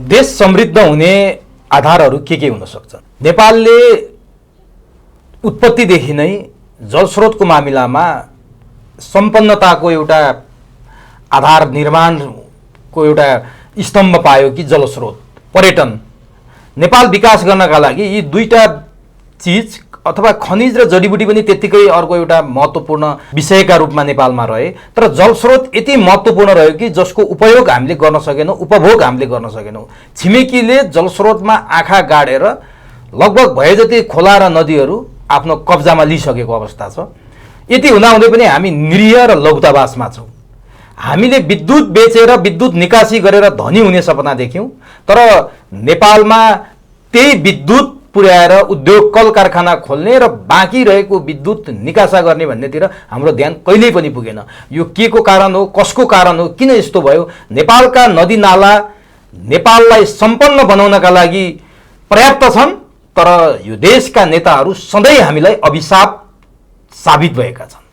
देश समृद्ध हुने आधारहरू के हुन सक्छन्? नेपालले उत्पत्तिदेखि नै जलस्रोतको मामिलामा सम्पन्नताको एउटा आधार निर्माणको एउटा स्तम्भ पायो कि जलस्रोत पर्यटन। नेपाल विकास गर्नका लागि यी दुईटा चिज अथवा खनिज र जडीबुटी पनि त्यत्तिकै अर्को एउटा महत्त्वपूर्ण विषयका रूपमा नेपालमा रहे। तर जलस्रोत यति महत्त्वपूर्ण रह्यो कि जसको उपयोग हामीले गर्न सकेनौँ, उपभोग हामीले गर्न सकेनौँ। छिमेकीले जलस्रोतमा आँखा गाडेर लगभग भए जति खोला र नदीहरू आफ्नो कब्जामा लिइसकेको अवस्था छ। यति हुँदाहुँदै पनि हामी निरीह र लौतावासमा छौँ। हामीले विद्युत बेचेर विद्युत निकासी गरेर धनी हुने सपना देख्यौँ, तर नेपालमा त्यही विद्युत पुर्याएर उद्योग कल कारखाना खोल्ने र बाँकी रहेको विद्युत निकासा गर्ने भन्नेतिर हाम्रो ध्यान कहिल्यै पनि पुगेन। यो के को कारण हो, कसको कारण हो, किन यस्तो भयो? नेपालका नदी नाला नेपाललाई सम्पन्न बनाउनका लागि पर्याप्त छन्, तर यो देशका नेताहरू सधैँ हामीलाई अभिशाप साबित भएका छन्।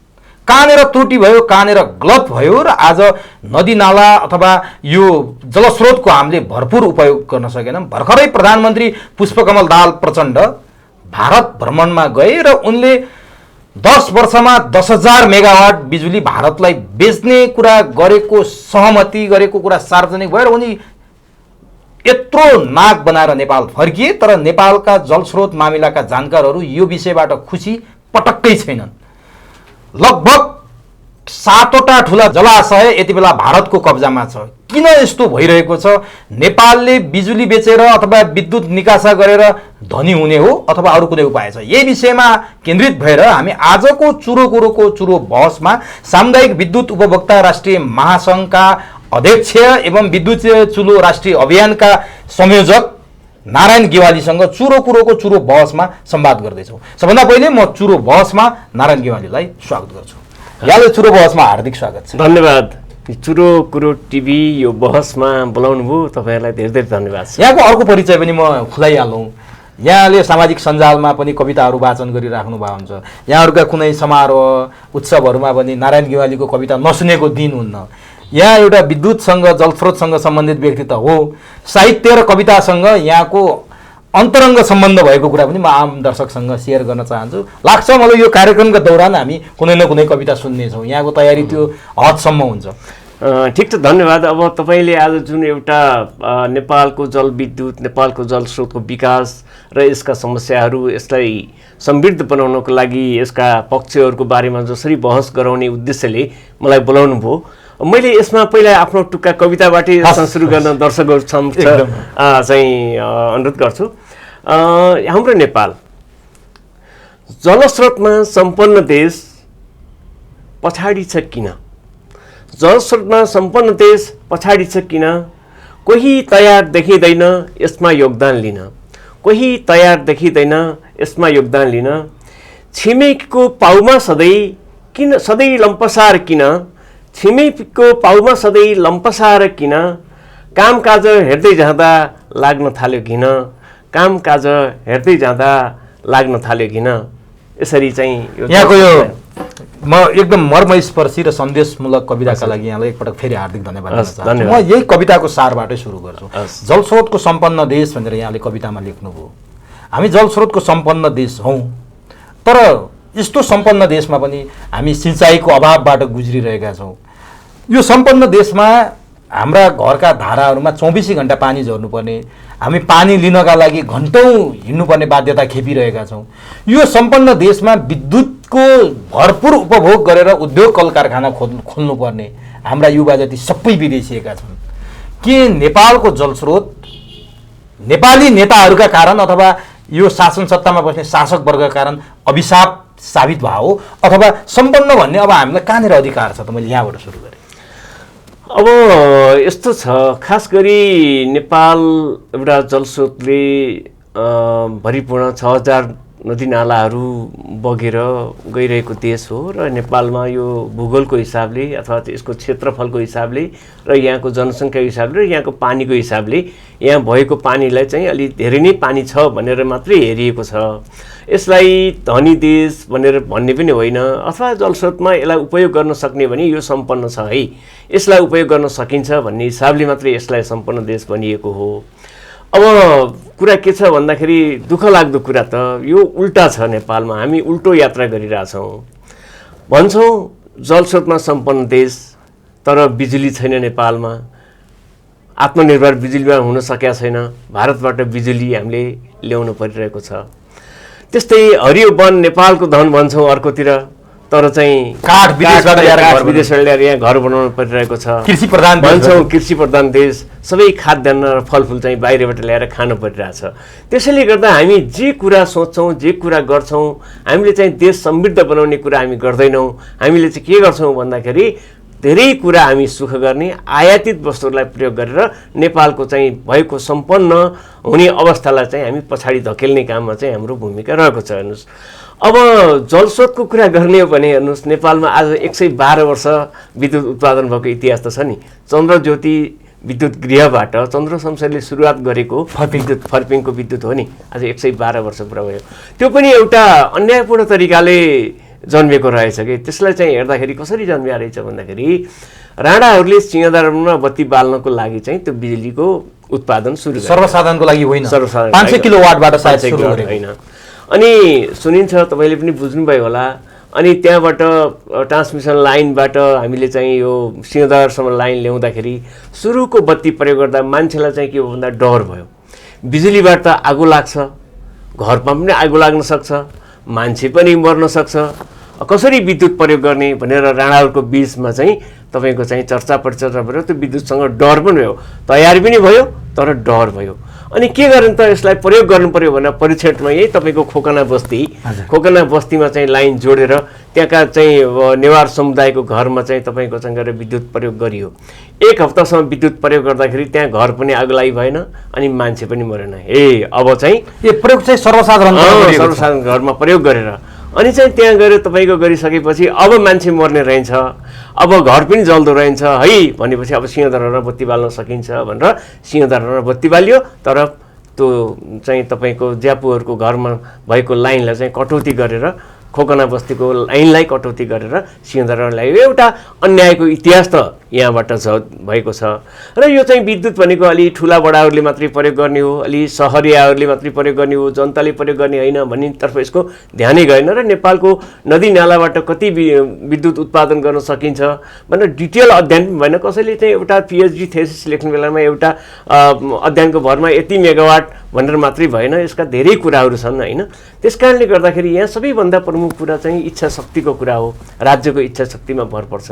कहाँनिर त्रुटि भयो, कहाँनिर गलत भयो र आज नदी नाला अथवा यो जलस्रोतको हामीले भरपूर उपयोग गर्न सकेनौँ। भर्खरै प्रधानमन्त्री पुष्पकमल दाहाल प्रचण्ड भारत भ्रमणमा गए र उनले 10 वर्षमा 10,000 मेगावाट बिजुली भारतलाई बेच्ने कुरा गरेको, सहमति गरेको कुरा सार्वजनिक भएर उनी यत्रो नाक बनाएर नेपाल फर्किए। तर नेपालका जलस्रोत मामिलाका जानकारहरू यो विषयबाट खुसी पटक्कै छैनन्। लगभग 7वटा ठुला जलाशय यति बेला भारतको कब्जामा छ। किन यस्तो भइरहेको छ? नेपालले बिजुली बेचेर अथवा विद्युत निकासा गरेर धनी हुने हो अथवा अरू कुनै उपाय छ? यही विषयमा केन्द्रित भएर हामी आजको चुरो बहसमा सामुदायिक विद्युत उपभोक्ता राष्ट्रिय महासङ्घका अध्यक्ष एवं विद्युत चुलो राष्ट्रिय अभियानका संयोजक नारायण गेवालीसँग चुरो बहसमा संवाद गर्दैछौँ। सबभन्दा पहिले म चुरो बहसमा नारायण गेवालीलाई स्वागत गर्छु। यहाँले चुरो बहसमा हार्दिक स्वागत छ। धन्यवाद। चुरो कुरो टिभी यो बहसमा बोलाउनु भयो, तपाईँहरूलाई धेरै धेरै धन्यवाद। यहाँको अर्को परिचय पनि म खुलाइहालौँ। यहाँले सामाजिक सञ्जालमा पनि कविताहरू वाचन गरिराख्नु भएको हुन्छ। यहाँहरूका कुनै समारोह उत्सवहरूमा पनि नारायण गेवालीको कविता नसुनेको दिन हुन्न। यहाँ एउटा विद्युतसँग जलस्रोतसँग सम्बन्धित व्यक्तित्व हो। साहित्य र कवितासँग यहाँको अन्तरङ्ग सम्बन्ध भएको कुरा पनि म आम दर्शकसँग सेयर गर्न चाहन्छु। लाग्छ मलाई यो कार्यक्रमका दौरान हामी कुनै न कुनै कविता सुन्नेछौँ। यहाँको तयारी त्यो हदसम्म हुन्छ। ठिक छ, धन्यवाद। अब तपाईँले आज जुन एउटा नेपालको जलविद्युत, नेपालको जलस्रोतको विकास र यसका समस्याहरू, यसलाई समृद्ध बनाउनको लागि यसका पक्षहरूको बारेमा जसरी बहस गराउने उद्देश्यले मलाई बोलाउनु भयो, मैले यसमा पहिला आफ्नो टुक्का कविताबाटै सुरु गर्न दर्शकहरू समक्ष चाहिँ अनुरोध गर्छु। हाम्रो नेपाल जलस्रोतमा सम्पन्न देश पछाडि छ किन? जलस्रोतमा सम्पन्न देश पछाडि छ किन? कोही तयार देखिँदैन यसमा योगदान लिन, कोही तयार देखिँदैन यसमा योगदान लिन। छिमेकीको पाउमा सधैँ लम्पसार किन? छिमेकीको पाउमा सधैँ लम्पसार किन? कामकाज हेर्दै जाँदा लाग्न थाल्यो घिन, कामकाज हेर्दै जाँदा लाग्न थाल्यो घिन। यसरी चाहिँ यहाँको यो म एकदम मर्मस्पर्शी र सन्देशमूलक कविताका लागि यहाँलाई एकपटक फेरि हार्दिक धन्यवाद दिन चाहन्छु। म यही कविताको सारबाटै सुरु गर्छु। जलस्रोतको सम्पन्न देश भनेर यहाँले कवितामा लेख्नुभयो। हामी जलस्रोतको सम्पन्न देश हौँ, तर यस्तो सम्पन्न देशमा पनि हामी सिँचाइको अभावबाट गुज्रिरहेका छौँ। यो सम्पन्न देशमा हाम्रा घरका धाराहरूमा 24 घण्टा पानी झर्नुपर्ने, हामी पानी लिनका लागि घन्टौँ हिँड्नुपर्ने बाध्यता खेपिरहेका छौँ। यो सम्पन्न देशमा विद्युतको भरपूर उपभोग गरेर उद्योग कल कारखाना खोल्नुपर्ने हाम्रा युवा जति सबै विदेशिएका छन्। के नेपालको जलस्रोत नेपाली नेताहरूका कारण अथवा यो शासन सत्तामा बस्ने शासक वर्गका कारण अभिशाप साबित भयो हो, अथवा सम्पन्न भन्ने अब हामीलाई कहाँनिर अधिकार छ त? मैले यहाँबाट सुरु गरेँ। अब यस्तो छ, खास गरी नेपाल एउटा जलस्रोतले भरिपूर्ण 6,000 नदीनालाहरू बगेर गइरहेको देश हो र नेपालमा यो भूगोलको हिसाबले अथवा यसको क्षेत्रफलको हिसाबले र यहाँको जनसङ्ख्याको हिसाबले र यहाँको पानीको हिसाबले यहाँ भएको पानीलाई चाहिँ अलि धेरै नै पानी छ भनेर मात्रै हेरिएको छ। यसलाई धनी देश भनेर भन्ने पनि होइन, अथवा जलस्रोतमा यसलाई उपयोग गर्न सक्ने भने यो सम्पन्न छ है, यसलाई उपयोग गर्न सकिन्छ भन्ने हिसाबले मात्रै यसलाई सम्पन्न देश भनिएको हो। अब कुरा के छ भन्दाखेरि दुःख लाग्दो कुरा त यो उल्टा छ। नेपालमा हामी उल्टो यात्रा गरिरहेछौँ। भन्छौँ जलस्रोतमा सम्पन्न देश, तर बिजुली छैन नेपालमा, आत्मनिर्भर बिजुलीमा हुन सकेका छैन, भारतबाट बिजुली हामीले ल्याउनु परिरहेको छ। त्यस्तै हरियो वन नेपालको धन भन्छौँ अर्कोतिर, तर चाहिँ काठ विदेशबाट ल्याएर यहाँ घर बनाउनु परिरहेको छ। कृषि प्रधान भन्छौँ कृषि प्रधान देश, सबै खाद्यान्न र फलफुल चाहिँ बाहिरबाट ल्याएर खानु परिरहेछ। त्यसैले गर्दा हामी जे कुरा सोच्छौँ, जे कुरा गर्छौँ, हामीले चाहिँ देश समृद्ध बनाउने कुरा हामी गर्दैनौँ। हामीले चाहिँ के गर्छौँ भन्दाखेरि धेरै कुरा हामी सुख गर्ने आयातित वस्तुहरूलाई प्रयोग गरेर नेपालको चाहिँ भएको सम्पन्न हुने अवस्थालाई चाहिँ हामी पछाडि धकेल्ने काममा चाहिँ हाम्रो भूमिका रहेको छ। हेर्नुहोस्, अब जलस्रोतको कुरा गर्ने हो भने हेर्नुहोस्, नेपालमा आज 112 वर्ष विद्युत उत्पादन भएको इतिहास त छ नि। चन्द्रज्योति विद्युत गृहबाट चन्द्र शमशेरले सुरुवात गरेको फर्पिङको विद्युत हो नि, आज 112 वर्ष पुरा भयो। त्यो पनि एउटा अन्यायपूर्ण तरिकाले जन्मेको रहेछ कि त्यसलाई चाहिँ हेर्दाखेरि कसरी जन्मिया रहेछ भन्दाखेरि राणाहरूले सिंहदरबारमा बत्ती बाल्नको लागि चाहिँ त्यो बिजुलीको उत्पादन सुरु गरे। सर्वसाधारणको लागि होइन, सर्वसाधारण 500 किलोवाटबाट सायद सुरु गरेको होइन। अनि सुनिन्छ, तपाईँले पनि बुझ्नुभयो होला। अनि त्यहाँबाट ट्रान्समिसन लाइनबाट हामीले चाहिँ यो सिंहदरबारसम्म लाइन ल्याउँदाखेरि सुरुको बत्ती प्रयोग गर्दा मान्छेलाई चाहिँ के हो भन्दा डर भयो। बिजुलीबाट त आगो लाग्छ, घरमा पनि आगो लाग्न सक्छ, मान्छे पनि मर्न सक्छ, कसरी विद्युत प्रयोग गर्ने भनेर राणाहरूको बिचमा चाहिँ तपाईँको चाहिँ चर्चा परिचर्चा भयो। त्यो विद्युतसँग डर पनि भयो, तयारी पनि भयो, तर डर भयो। अनि के गर्नु त यसलाई प्रयोग गर्नु पर्यो भनेर परीक्षणमा यही तपाईँको खोकना बस्तीमा चाहिँ लाइन जोडेर त्यहाँका चाहिँ नेवार समुदायको घरमा चाहिँ तपाईँको चाहिँ गरेर विद्युत प्रयोग गरियो। 1 हप्तासम्म विद्युत प्रयोग गर्दाखेरि त्यहाँ घर पनि आगोलागी भएन अनि मान्छे पनि मरेन। अब चाहिँ यो प्रयोग चाहिँ सर्वसाधारण घरमा प्रयोग गरेर अनि चाहिँ त्यहाँ गएर तपाईँको गरिसकेपछि अब मान्छे मर्ने रहेछ, अब घर पनि जल्दो रहेछ है भनेपछि अब सिंहदरबारमा बत्ती बाल्न सकिन्छ भनेर सिंहदरबारमा बत्ती बाल्यो। तर त्यो चाहिँ तपाईँको ज्यापुहरूको घरमा भएको लाइनलाई चाहिँ कटौती गरेर, खोकना बस्तीको लाइनलाई कटौती गरेर सिंहदरबारमा ल्यायो। एउटा अन्यायको इतिहास त यहाँबाट भएको छ। र यो चाहिँ विद्युत भनेको अलि ठुला बडाहरूले मात्रै प्रयोग गर्ने हो, अलि सहरियाहरूले मात्रै प्रयोग गर्ने हो, जनताले प्रयोग गर्ने होइन भन्नेतर्फ यसको ध्यानै गएन। र नेपालको नदी नालाबाट कति विद्युत उत्पादन गर्न सकिन्छ भनेर डिटेल अध्ययन भएन। कसैले चाहिँ एउटा पिएचडी थेसिस लेख्ने बेलामा एउटा अध्ययनको भरमा यति मेगावाट भनेर मात्रै भएन, यसका धेरै कुराहरू छन् होइन। त्यस कारणले गर्दाखेरि यहाँ सबैभन्दा प्रमुख कुरा चाहिँ इच्छा शक्तिको कुरा हो, राज्यको इच्छा शक्तिमा भर पर्छ।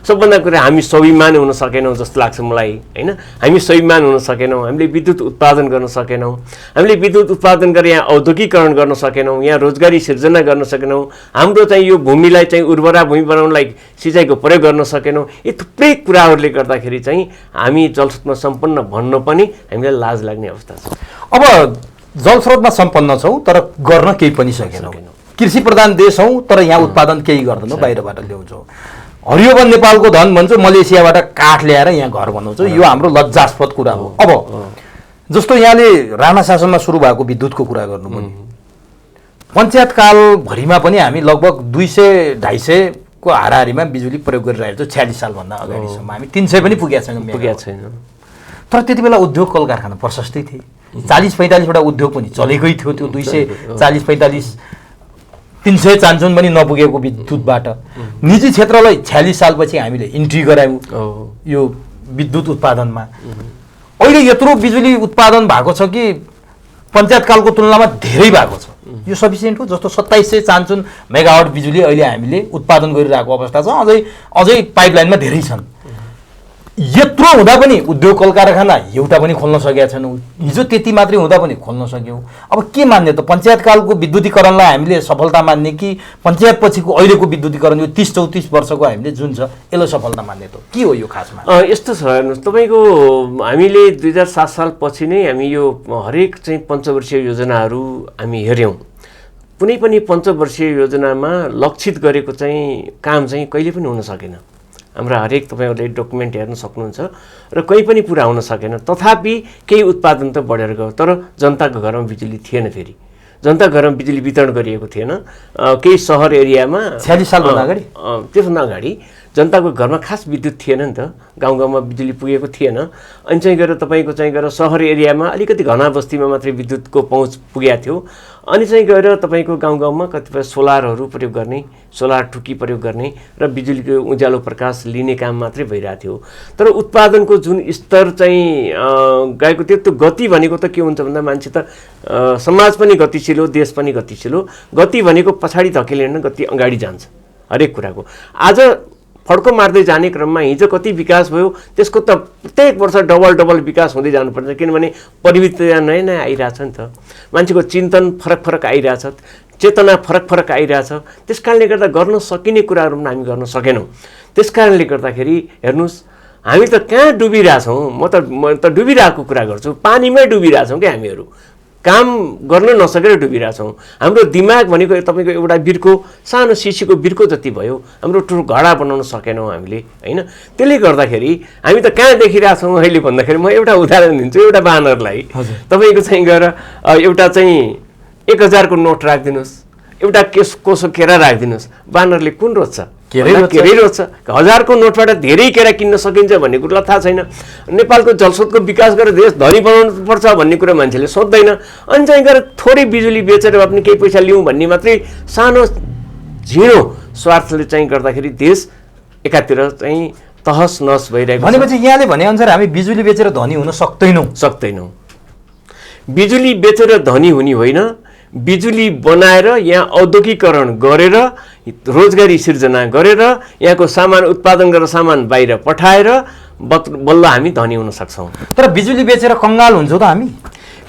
सबभन्दा कुरा हामी स्वाभिमान हुन सकेनौँ जस्तो लाग्छ मलाई होइन। हामी स्वाभिमान हुन सकेनौँ, हामीले विद्युत उत्पादन गर्न सकेनौँ, हामीले विद्युत उत्पादन गरेर यहाँ औद्योगिकरण गर्न सकेनौँ, यहाँ रोजगारी सिर्जना गर्न सकेनौँ, हाम्रो चाहिँ यो भूमिलाई चाहिँ उर्वरा भूमि बनाउनलाई सिँचाइको प्रयोग गर्न सकेनौँ। यी थुप्रै कुराहरूले गर्दाखेरि चाहिँ हामी जलस्रोतमा सम्पन्न भन्न पनि हामीलाई लाज लाग्ने अवस्था छ। अब जलस्रोतमा सम्पन्न छौँ तर गर्न केही पनि सकेनौँ। कृषि प्रधान देश हौँ तर यहाँ उत्पादन केही गर्दैनौँ, बाहिरबाट ल्याउँछौँ। हरियो वन नेपालको धन भन्छौँ, मलेसियाबाट काठ ल्याएर यहाँ घर बनाउँछौँ। यो हाम्रो लज्जास्पद कुरा हो। अब जस्तो यहाँले राणा शासनमा सुरु भएको विद्युतको कुरा गर्नुभयो, पञ्चायतकालभरिमा पनि हामी लगभग 200-250 को हाराहारीमा बिजुली प्रयोग गरिरहेको छौँ। 46 सालभन्दा अगाडिसम्म हामी 300 पनि पुगेका छैन। तर त्यति बेला उद्योग कल कारखाना प्रशस्तै थिए, 40-45वटा उद्योग पनि चलेकै थियो। त्यो 240-45 300 चान्चुन पनि नपुगेको विद्युतबाट निजी क्षेत्रलाई 46 सालपछि हामीले इन्ट्री गरायौँ यो विद्युत उत्पादनमा। अहिले यत्रो बिजुली उत्पादन भएको छ कि पञ्चायतकालको तुलनामा धेरै भएको छ। यो सफिसियन्ट हो। जस्तो 2700 चान्चुन मेगावाट बिजुली अहिले हामीले उत्पादन गरिरहेको अवस्था छ। अझै पाइपलाइनमा धेरै छन्। यत्रो हुँदा पनि उद्योग कल कारखाना एउटा पनि खोल्न सकेका छैनौँ। हिजो त्यति मात्रै हुँदा पनि खोल्न सक्यौँ। अब के मान्ने त? पञ्चायतकालको विद्युतीकरणलाई हामीले सफलता मान्ने कि पञ्चायत पछिको अहिलेको विद्युतीकरण यो 30-34 वर्षको हामीले जुन छ यसलाई सफलता मान्ने त के हो यो खासमा? यस्तो छ हेर्नुहोस्, तपाईँको हामीले 2007 साल पछि नै हामी यो हरेक चाहिँ पञ्चवर्षीय योजनाहरू हामी हेऱ्यौँ। कुनै पनि पञ्चवर्षीय योजनामा लक्षित गरेको चाहिँ काम चाहिँ कहिले पनि हुन सकेन। हाम्रा हरेक तपाईँहरूले डकुमेन्ट हेर्न सक्नुहुन्छ र कहीँ पनि पुरा हुन सकेन। तथापि केही उत्पादन त बढेर गयो, तर जनताको घरमा बिजुली थिएन। फेरि जनताको घरमा बिजुली वितरण गरिएको थिएन। केही सहर एरियामा 46 सालभन्दा अगाडि, त्यसभन्दा अगाडि जनताको घरमा खास विद्युत थिएन नि त, गाउँ गाउँमा बिजुली पुगेको थिएन। अनि चाहिँ गएर तपाईँको चाहिँ गएर सहर एरियामा अलिकति घना बस्तीमा मात्रै विद्युतको पहुँच पुगेको थियो। अनि चाहिँ गएर तपाईँको गाउँ गाउँमा कतिपय सोलरहरू प्रयोग गर्ने, सोलर टुकी प्रयोग गर्ने र बिजुलीको उज्यालो प्रकाश लिने काम मात्रै भइरहेको थियो। तर उत्पादनको जुन स्तर चाहिँ गएको थियो, त्यो गति भनेको त के हुन्छ भन्दा मान्छे त समाज पनि गतिशील हो, देश पनि गतिशील हो। गति भनेको पछाडि धकेलिँदैन, गति अगाडि जान्छ हरेक कुराको। आज फड्को मार्दै जाने क्रममा हिजो कति विकास भयो, त्यसको त प्रत्येक वर्ष डबल विकास हुँदै जानुपर्छ। किनभने परिवर्तन नयाँ नयाँ आइरहेछ नि त, मान्छेको चिन्तन फरक आइरहेछ, चेतना फरक आइरहेछ। त्यस कारणले गर्दा गर्न सकिने कुराहरू पनि हामी गर्न सकेनौँ। त्यस कारणले गर्दाखेरि हेर्नुहोस्, हामी त कहाँ डुबिरहेछौँ। म त डुबिरहेको कुरा गर्छु, पानीमै डुबिरहेछौँ क्या हामीहरू, काम गर्न नसकेर डुबिरहेछौँ। हाम्रो दिमाग भनेको तपाईँको एउटा बिर्को, सानो सिसीको बिर्को जति भयो, हाम्रो ठुलो घडा बनाउन सकेनौँ हामीले, होइन। त्यसले गर्दाखेरि हामी त कहाँ देखिरहेछौँ अहिले भन्दाखेरि, म एउटा उदाहरण दिन्छु। एउटा बानरलाई तपाईँको चाहिँ गएर एउटा चाहिँ 1000 को नोट राखिदिनुहोस्, एउटा कोसो केरा राखिदिनुहोस्, बानरले कुन रोज्छ? केरै रोज्छ। 1000 को नोटबाट धेरै केरा किन्न सकिन्छ भन्ने कुरोलाई थाहा छैन। नेपालको जलस्रोतको विकास गरेर देश धनी बनाउनु पर्छ भन्ने कुरा मान्छेले सोच्दैन। अनि चाहिँ गएर थोरै बिजुली बेचेर भए पनि केही पैसा लिउँ भन्ने मात्रै सानो झिनो स्वार्थले चाहिँ गर्दाखेरि देश एकातिर चाहिँ तहस नहस भइरहेको छ। भनेपछि यहाँले भनेअनुसार हामी बिजुली बेचेर धनी हुन सक्दैनौँ। बिजुली बेचेर धनी हुने होइन, बिजुली बनाएर यहाँ औद्योगिकरण गरेर रोजगारी सिर्जना गरेर यहाँको सामान उत्पादन गरेर सामान बाहिर पठाएर बल्ल हामी धनी हुन सक्छौँ। तर बिजुली बेचेर कङ्गाल हुन्छौँ त हामी।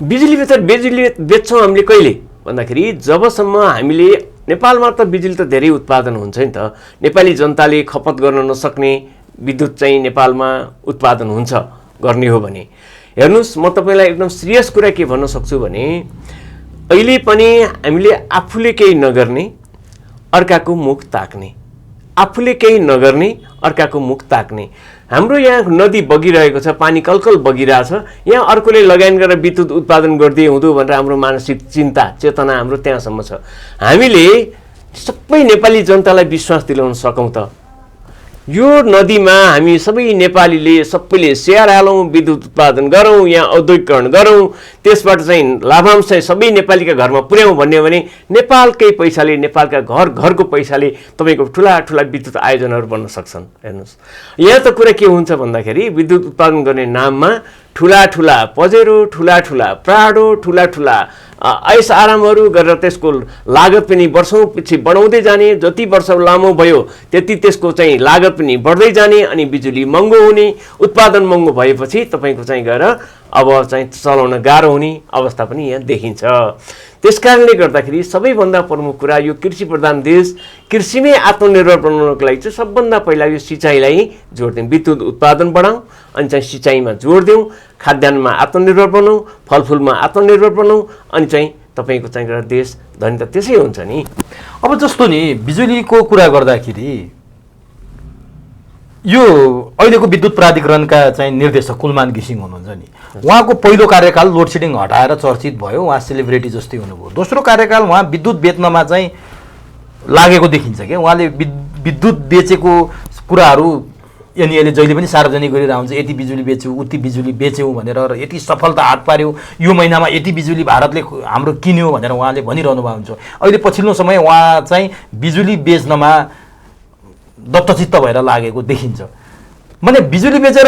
बिजुली बेच्छौँ हामीले कहिले भन्दाखेरि, जबसम्म हामीले नेपालमा त बिजुली त धेरै उत्पादन हुन्छ नि त, नेपाली जनताले खपत गर्न नसक्ने विद्युत चाहिँ नेपालमा उत्पादन हुन्छ गर्ने हो भने। हेर्नुहोस्, म तपाईँलाई एकदम सिरियस कुरा के भन्न सक्छु भने, अहिले पनि हामीले आफूले केही नगर्ने अर्काको मुख ताक्ने, आफूले केही नगर्ने अर्काको मुख ताक्ने। हाम्रो यहाँ नदी बगिरहेको छ, पानी कलकल बगिरहेछ, यहाँ अर्कोले लगानी गरेर विद्युत उत्पादन गरिदिए हुँदो भनेर हाम्रो मानसिक चिन्ता चेतना हाम्रो त्यहाँसम्म छ। हामीले सबै नेपाली जनतालाई विश्वास दिलाउन सकौँ त, यो नदीमा हामी सबै नेपालीले सबैले सेयर हालौँ, विद्युत उत्पादन गरौँ, यहाँ औद्योगिकरण गरौँ, त्यसबाट चाहिँ लाभांश चाहिँ सबै नेपालीका घरमा पुर्याउँ भन्ने हो भने नेपालकै पैसाले, नेपालका घरको पैसाले तपाईँको ठुला विद्युत आयोजनाहरू बन्न सक्छन्। हेर्नुहोस्, यहाँ त कुरा के हुन्छ भन्दाखेरि, विद्युत उत्पादन गर्ने नाममा ठुला पजेरो, ठुला प्राडो, ठुला ऐस आरामहरू गरेर त्यसको लागत पनि वर्षौँ पछि बढाउँदै जाने, जति वर्ष लामो भयो त्यति त्यसको चाहिँ लागत पनि बढ्दै जाने, अनि बिजुली महँगो हुने, उत्पादन महँगो भएपछि तपाईँको चाहिँ गएर अब चाहिँ चलाउन गाह्रो हुने अवस्था पनि यहाँ देखिन्छ। त्यस कारणले गर्दाखेरि सबैभन्दा प्रमुख कुरा, यो कृषि प्रधान देश, कृषिमै आत्मनिर्भर बनाउनको लागि चाहिँ सबभन्दा पहिला यो सिँचाइलाई जोड दिउँ, विद्युत उत्पादन बढाउँ, अनि चाहिँ सिँचाइमा जोड दिउँ, खाद्यान्नमा आत्मनिर्भर बनाउँ, फलफुलमा आत्मनिर्भर बनाउँ, अनि चाहिँ तपाईँको चाहिँ देश धनी त त्यसै हुन्छ नि। अब जस्तो नि बिजुलीको कुरा गर्दाखेरि, यो अहिलेको विद्युत प्राधिकरणका चाहिँ निर्देशक कुलमान घिसिङ हुनुहुन्छ नि, उहाँको पहिलो कार्यकाल लोडसेडिङ हटाएर चर्चित भयो, उहाँ सेलिब्रेटी जस्तै हुनुभयो। दोस्रो कार्यकाल उहाँ विद्युत बेच्नमा चाहिँ लागेको देखिन्छ क्या। उहाँले विद्युत बेचेको कुराहरू यिनीहरूले जहिले पनि सार्वजनिक गरिरहेको हुन्छ, यति बिजुली बेच्यौँ, उति बिजुली बेच्यौँ भनेर, र यति सफलता हात पार्यो, यो महिनामा यति बिजुली भारतले हाम्रो किन्यो भनेर उहाँले भनिरहनु भएको हुन्छ। अहिले पछिल्लो समय उहाँ चाहिँ बिजुली बेच्नमा दत्तचित्त भएर लागेको देखिन्छ। माने बिजुली बेचेर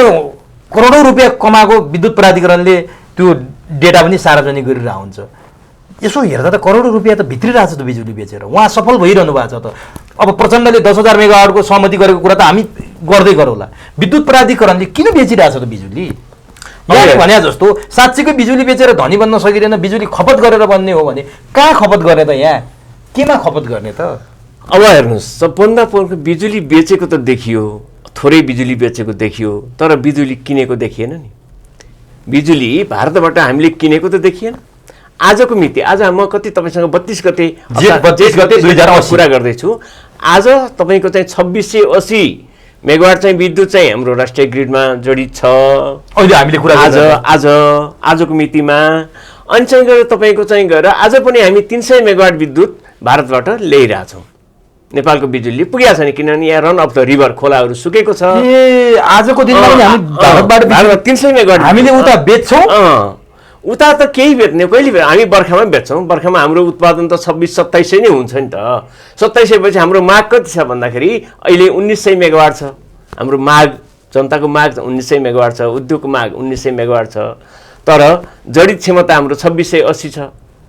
करोडौँ रुपियाँ कमाएको विद्युत प्राधिकरणले त्यो डेटा पनि सार्वजनिक गरिरहेको हुन्छ। यसो हेर्दा त करोडौँ रुपियाँ त भित्रिरहेछ त बिजुली बेचेर, उहाँ सफल भइरहनु भएको छ त। अब प्रचण्डले 10,000 मेगावाटको सहमति गरेको कुरा त हामी गर्दै गरौँला, विद्युत प्राधिकरणले किन बेचिरहेछ त बिजुली? यहाँले भने जस्तो साँच्चीकै बिजुली बेचेर धनी बन्न सकिँदैन, बिजुली खपत गरेर बन्ने हो भने कहाँ खपत गर्ने त, यहाँ केमा खपत गर्ने त? अब हेर्नुहोस्, सबभन्दा पहिलो बिजुली बेचेको त देखियो, थोरै बिजुली बेचेको देखियो, तर बिजुली किनेको देखिएन नि। बिजुली भारतबाट हामीले किनेको त देखिएन। आजको मिति आज म कति तपाईसँग 32 गते जेठ 32 गते 2080 कुरा गर्दैछु। आज तपाईको चाहिँ 2680 मेगावाट चाहिँ विद्युत चाहिँ हाम्रो राष्ट्रिय ग्रिडमा जडित छ अहिले हामीले कुरा आजको मितिमा। अनि चाहिँ गएर तपाईको चाहिँ गएर आज पनि हामी 300 मेगावाट विद्युत भारतबाट ल्याइरहेछौँ। नेपालको बिजुली पुगेको छैन किनभने यहाँ रन अफ द रिभर खोलाहरू सुकेको छ। ए आजको दिनमा पनि हामी भारतबाट 300 मेगावाट हामीले उता बेच्छौँ। उता त केही बेच्ने कहिले हामी बर्खामा बेच्छौँ। बर्खामा हाम्रो उत्पादन त 26-2700 नै हुन्छ नि त। 2700 पछि हाम्रो माग कति छ भन्दाखेरि अहिले 1900 मेगावाट छ। हाम्रो माग जनताको माग 1900 मेगावाट छ, उद्योगको माग 1900 मेगावाट छ। तर जडित क्षमता हाम्रो 2680 छ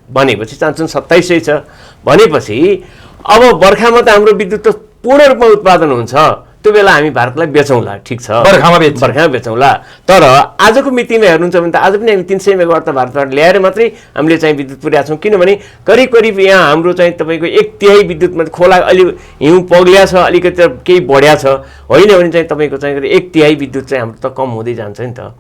भनेपछि चान्चुन 2700 छ भनेपछि अब बर्खामा त हाम्रो विद्युत त पूर्ण रूपमा उत्पादन हुन्छ। त्यो बेला हामी भारतलाई बेचौँला, ठिक छ, बर्खामा बेचौँला। तर आजको मितिमा हेर्नुहुन्छ भने त आज पनि हामी 300 मेगावाट त भारतबाट ल्याएर मात्रै हामीले चाहिँ विद्युत पुर्याएको छौँ। किनभने करिब करिब यहाँ हाम्रो चाहिँ तपाईँको 1/3 विद्युतमा खोला अलि हिउँ पग्लिया छ, अलिकति केही बढ्या छ, होइन भने चाहिँ तपाईँको चाहिँ 1/3 विद्युत चाहिँ हाम्रो त कम हुँदै जान्छ नि त।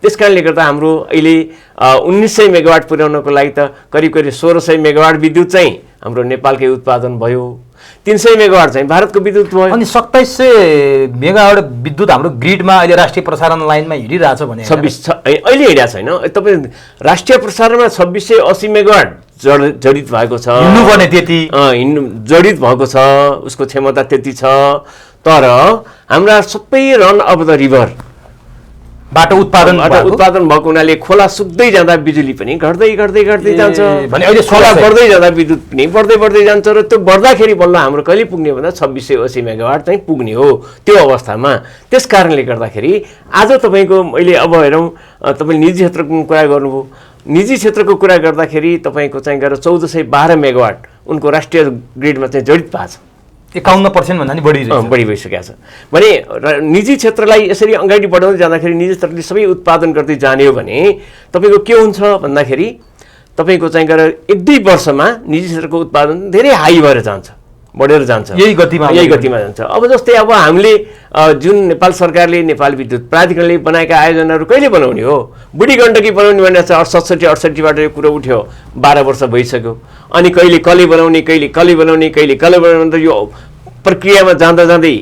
त्यस कारणले गर्दा हाम्रो अहिले 1900 मेगावाट पुर्याउनको लागि त करिब करिब 1600 मेगावाट विद्युत चाहिँ हाम्रो नेपालकै उत्पादन भयो। 300 मेगावाट चाहिँ भारतको विद्युत भयो। अनि 2700 मेगावाट विद्युत हाम्रो ग्रिडमा अहिले राष्ट्रिय प्रसारण लाइनमा हिँडिरहेछ भने 26 अहिले हिँडेको छैन। तपाईँ राष्ट्रिय प्रसारणमा 2680 मेगावाट जडित भएको छ। हिँड्नुपर्ने त्यति जडित भएको छ, उसको क्षमता त्यति छ। तर हाम्रा सबै रन अफ द रिभर बाट उत्पादन भएको हुनाले खोला सुक्दै जाँदा बिजुली पनि घट्दै घट्दै घट्दै जान्छ भने अहिले खोला बढ्दै जाँदा विद्युत पनि बढ्दै बढ्दै जान्छ। र त्यो बढ्दाखेरि बल्ल हाम्रो कहिले पुग्ने भन्दा 2680 मेगावाट चाहिँ पुग्ने हो त्यो अवस्थामा। त्यस कारणले गर्दाखेरि आज तपाईँको मैले अब हेरौँ तपाईँले निजी क्षेत्रको कुरा गर्नुभयो। निजी क्षेत्रको कुरा गर्दाखेरि तपाईँको चाहिँ गएर 1412 मेगावाट उनको राष्ट्रिय ग्रिडमा चाहिँ जडित भएको छ। 51% भन्दा नि बढी भइसकेको छ भने निजी क्षेत्रलाई यसरी अगाडि बढाउँदै जाँदाखेरि निजी क्षेत्रले सबै उत्पादन गर्दै जाने हो भने तपाईँको के हुन्छ भन्दाखेरि तपाईँको चाहिँ गएर 1-2 वर्षमा निजी क्षेत्रको उत्पादन धेरै हाई भएर जान्छ, बढेर जान्छ, यही गतिमा जान्छ। अब जस्तै अब हामीले जुन नेपाल सरकारले नेपाल विद्युत प्राधिकरणले बनाएका आयोजनाहरू कहिले बनाउने हो? बुढी गण्डकी बनाउने भनेर चाहिँ 67-68बाट यो कुरो उठ्यो, 12 वर्ष भइसक्यो। अनि कहिले कले बनाउने, कहिले कले बनाउने यो प्रक्रियामा जाँदा जाँदै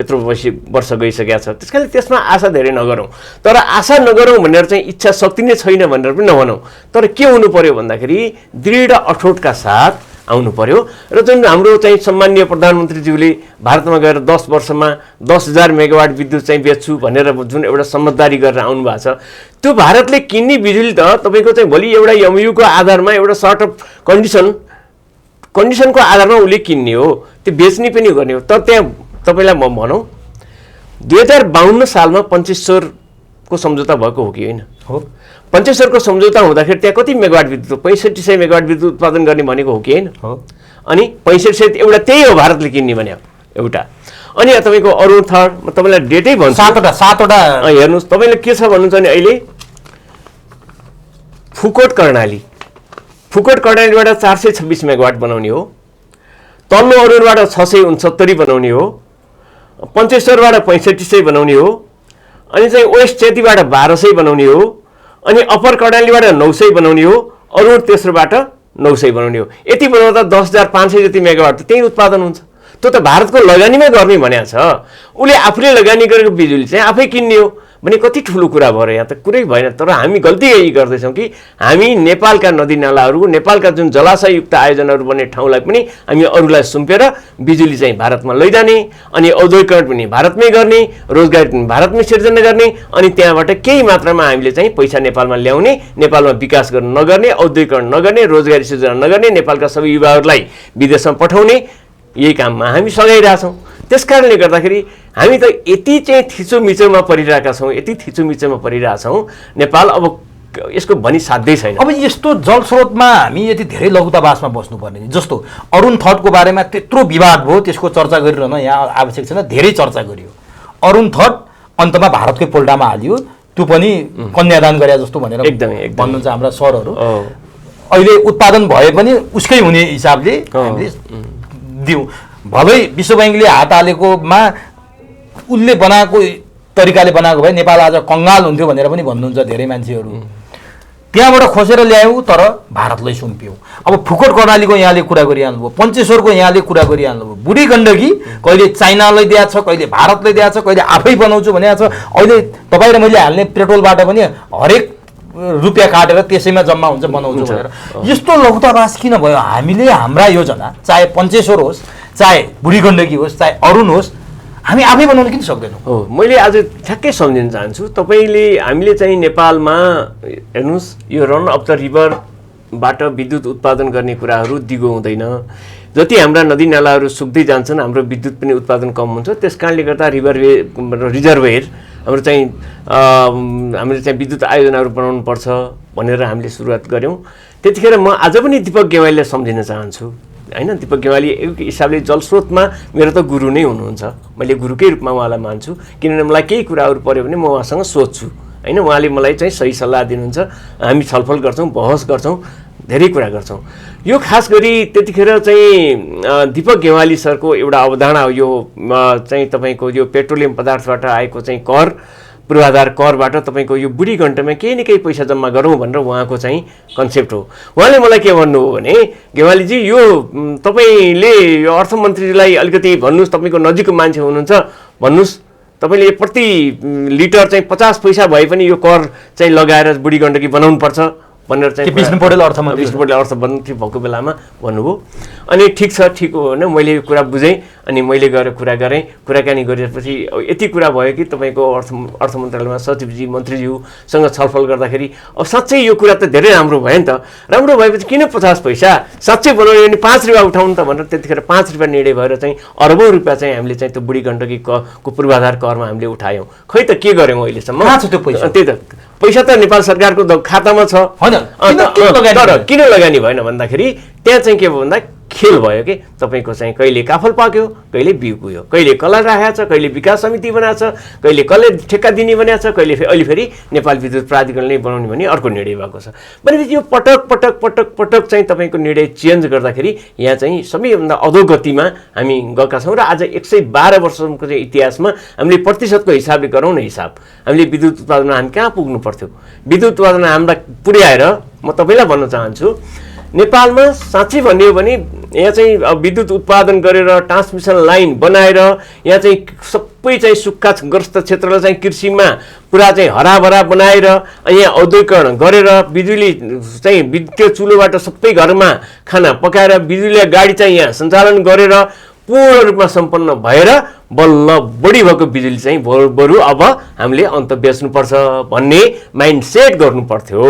यत्रो वर्ष गइसकेको छ। त्यस कारणले त्यसमा आशा धेरै नगरौँ। तर आशा नगरौँ भनेर चाहिँ इच्छा शक्ति नै छैन भनेर पनि नभनौँ। तर के हुनु पर्यो भन्दाखेरि दृढ अठोटका साथ आउनु पर्यो। र जुन हाम्रो चाहिँ सम्माननीय प्रधानमन्त्रीज्यूले भारतमा गएर 10 वर्षमा 10,000 मेगावाट विद्युत चाहिँ बेच्छु भनेर जुन एउटा सम्मतदारी गरेर आउनु भएको छ, त्यो भारतले किन्ने बिजुली त तपाईँको चाहिँ भोलि एउटा एमओयूको आधारमा एउटा सर्ट अफ कन्डिसनको आधारमा उसले किन्ने हो, त्यो बेच्ने पनि गर्ने हो। तर त्यहाँ तपाईँलाई म भनौँ 2052 सालमा पञ्चेश्वरको सम्झौता भएको हो कि होइन? हो। पञ्चेश्वरको सम्झौता हुँदाखेरि त्यहाँ कति मेगावाट विद्युत 6500 मेगावाट विद्युत उत्पादन गर्ने भनेको हो कि होइन? हो। अनि 6500 एउटा त्यही हो भारतले किन्ने भने एउटा। अनि तपाईको अरुण थर्ड म तपाईलाई डेटै भन्छु, 7वटा हेर्नुस् तपाईले के छ भन्नुहुन्छ भने अहिले फुकोट कर्णालीबाट 426 मेगावाट बनाउने हो, तल्लो अरुणबाट 669 बनाउने हो, पञ्चेश्वरबाट 6500 बनाउने हो, अनि चाहिँ वेस्ट चेतीबाट 1200 बनाउने हो, अनि अप्पर कर्णालीबाट 900 बनाउने हो, अरुण तेस्रोबाट 900 बनाउने हो। यति बनाउँदा 10,500 जति मेगावाट त्यही उत्पादन हुन्छ। त्यो त भारतको लगानीमै गर्ने भनेको छ। उसले आफूले लगानी गरेको बिजुली चाहिँ आफै किन्ने हो भने कति ठुलो कुरा भयो। यहाँ त कुरै भएन। तर हामी गल्ती यही गर्दैछौँ कि हामी नेपालका नदीनालाहरू, नेपालका जुन जलाशययुक्त आयोजनाहरू बन्ने ठाउँलाई पनि हामी अरूलाई सुम्पेर बिजुली चाहिँ भारतमा लैजाने, अनि औद्योगिकरण पनि भारतमै गर्ने, रोजगारी पनि भारतमै सिर्जना गर्ने, अनि त्यहाँबाट केही मात्रामा हामीले चाहिँ पैसा नेपालमा ल्याउने, नेपालमा विकास गर्न नगर्ने, औद्योगिकरण नगर्ने, रोजगारी सिर्जना नगर्ने, नेपालका सबै युवाहरूलाई विदेशमा पठाउने, यही काममा हामी सघाइरहेछौँ। त्यस कारणले गर्दाखेरि हामी त यति चाहिँ थिचोमिचोमा परिरहेका छौँ, नेपाल अब यसको भनी साध्यै छैन। अब यस्तो जलस्रोतमा हामी यति धेरै लघुतावासमा बस्नुपर्ने, जस्तो अरुण थर्डको बारेमा त्यत्रो विवाद भयो, त्यसको चर्चा गरिरहन यहाँ आवश्यक छैन, धेरै चर्चा गरियो। अरुण थर्ड अन्तमा भारतकै पोल्टामा हालियो, त्यो पनि कन्यादान गरे जस्तो भनेर एकदमै भन्नुहुन्छ हाम्रा सरहरू। अहिले उत्पादन भए पनि उसकै हुने हिसाबले हामीले दिउँ। भलै विश्व ब्याङ्कले हात हालेकोमा उसले बनाएको तरिकाले बनाएको भए नेपाल आज कङ्गाल हुन्थ्यो भनेर पनि भन्नुहुन्छ धेरै मान्छेहरू। त्यहाँबाट खोसेर ल्यायौँ तर भारतलाई सुम्प्यौँ। अब फुकोट कर्णालीको यहाँले कुरा गरिहाल्नुभयो, पञ्चेश्वरको यहाँले कुरा गरिहाल्नुभयो, बुढी गण्डकी कहिले चाइनालाई दिएको छ, कहिले भारतलाई दिएको छ, कहिले आफै बनाउँछु भनेको छ। अहिले तपाईँ र मैले हाल्ने पेट्रोलबाट पनि हरेक रुपियाँ काटेर त्यसैमा जम्मा हुन्छ बनाउँछु भनेर यस्तो लौटाबास किन भयो? हामीले हाम्रा योजना चाहे पञ्चेश्वर होस्, चाहे बुढी गण्डकी होस्, चाहे अरुण होस्, हामी आफै बनाउन किन सक्दैनौँ? हो, मैले आज ठ्याक्कै सम्झिन चाहन्छु। हामीले चाहिँ नेपालमा हेर्नुहोस्, यो रन अफ द रिभरबाट विद्युत उत्पादन गर्ने कुराहरू दिगो हुँदैन। जति हाम्रा नदीनालाहरू सुक्दै जान्छन् हाम्रो विद्युत पनि उत्पादन कम हुन्छ। त्यस कारणले गर्दा रिजर्भेयर हामीले चाहिँ विद्युत आयोजनाहरू बनाउनु पर्छ भनेर हामीले सुरुवात गऱ्यौँ। त्यतिखेर म आज पनि दिपक गेवालीलाई सम्झिन चाहन्छु हैन। दिपक गेवाली एक हिसाबले जलस्रोतमा मेरो त गुरु नै हुनुहुन्छ। मैले गुरुकै रूपमा उहाँलाई मान्छु, किनभने मलाई केही कुराहरू पऱ्यो भने म उहाँसँग सोध्छु हैन। उहाँले मलाई चाहिँ सही सल्लाह दिनुहुन्छ, हामी छलफल गर्छौँ, बहस गर्छौँ, धेरै कुरा गर्छौँ। यो खास गरी त्यतिखेर चाहिँ दिपक गेवाली सरको एउटा अवधारणा हो, यो चाहिँ तपाईँको यो पेट्रोलियम पदार्थबाट आएको चाहिँ कर, पूर्वाधार करबाट तपाईँको यो बुढी घण्टामा केही न केही पैसा जम्मा गरौँ भनेर उहाँको चाहिँ कन्सेप्ट हो। उहाँले मलाई के भन्नुभयो भने, गेवालीजी यो तपाईँले यो अर्थमन्त्रीलाई अलिकति भन्नुहोस्, तपाईँको नजिकको मान्छे हुनुहुन्छ, भन्नुहोस् तपाईँले प्रति लिटर चाहिँ 50 पैसा भए पनि यो कर चाहिँ लगाएर बुढी गण्डकी बनाउनुपर्छ भनेर चाहिँ विष्णु पौडेल अर्थमन्त्री भएको बेलामा भन्नुभयो। अनि ठिक छ, ठिक हो होइन, मैले यो कुरा बुझेँ अनि मैले गएर कुरा गरेँ। कुराकानी गरेपछि यति कुरा भयो कि तपाईँको अर्थ मन्त्रालयमा सचिवजी मन्त्रीज्यूसँग छलफल गर्दाखेरि अब साँच्चै यो कुरा त धेरै राम्रो भयो नि त। राम्रो भएपछि किन 50 पैसा, साँच्चै बनाउने भने 5 रुपियाँ उठाउनु त भनेर त्यतिखेर 5 रुपियाँ निर्णय भएर चाहिँ अरबौँ रुपियाँ चाहिँ हामीले चाहिँ त्यो बुढी गण्डकीको पूर्वाधार करमा हामीले उठायौँ। खै त के गर्यौँ अहिलेसम्म? त्यही त पैसा त नेपाल सरकारको खातामा छ, तर किन लगानी भएन भन्दाखेरि त्यहाँ चाहिँ के भयो भन्दा खेल भयो कि तपाईँको चाहिँ कहिले काफल पाक्यो, कहिले बिउ पुग्यो, कहिले कसलाई राखेको छ, कहिले विकास समिति बनाएको छ, कहिले कसले ठेक्का दिने बनाएको छ, कहिले अहिले फेरि नेपाल विद्युत प्राधिकरण नै बनाउने भने अर्को निर्णय भएको छ। भनेपछि यो पटक पटक पटक पटक चाहिँ तपाईँको निर्णय चेन्ज गर्दाखेरि यहाँ चाहिँ सबैभन्दा अधोगतिमा हामी गएका छौँ। र आज 112 वर्षको चाहिँ इतिहासमा हामीले प्रतिशतको हिसाबले गरौँ न हिसाब, हामीले विद्युत उत्पादनमा हामी कहाँ पुग्नु पर्थ्यो? विद्युत उत्पादन हामीलाई पुर्याएर म तपाईँलाई भन्न चाहन्छु, नेपालमा साँच्चै भन्ने हो भने यहाँ चाहिँ विद्युत उत्पादन गरेर ट्रान्समिसन लाइन बनाएर यहाँ चाहिँ सबै चाहिँ सुक्खाग्रस्त क्षेत्रलाई चाहिँ कृषिमा पुरा चाहिँ हराभरा बनाएर यहाँ औद्योगिकरण गरेर बिजुली चाहिँ विद्युत चुलोबाट सबै घरमा खाना पकाएर बिजुली गाडी चाहिँ यहाँ सञ्चालन गरेर पूर्ण रूपमा सम्पन्न भएर बल्ल बढी भएको बिजुली चाहिँ बरु अब हामीले अन्त बेच्नुपर्छ भन्ने माइन्ड सेट गर्नु पर्थ्यो।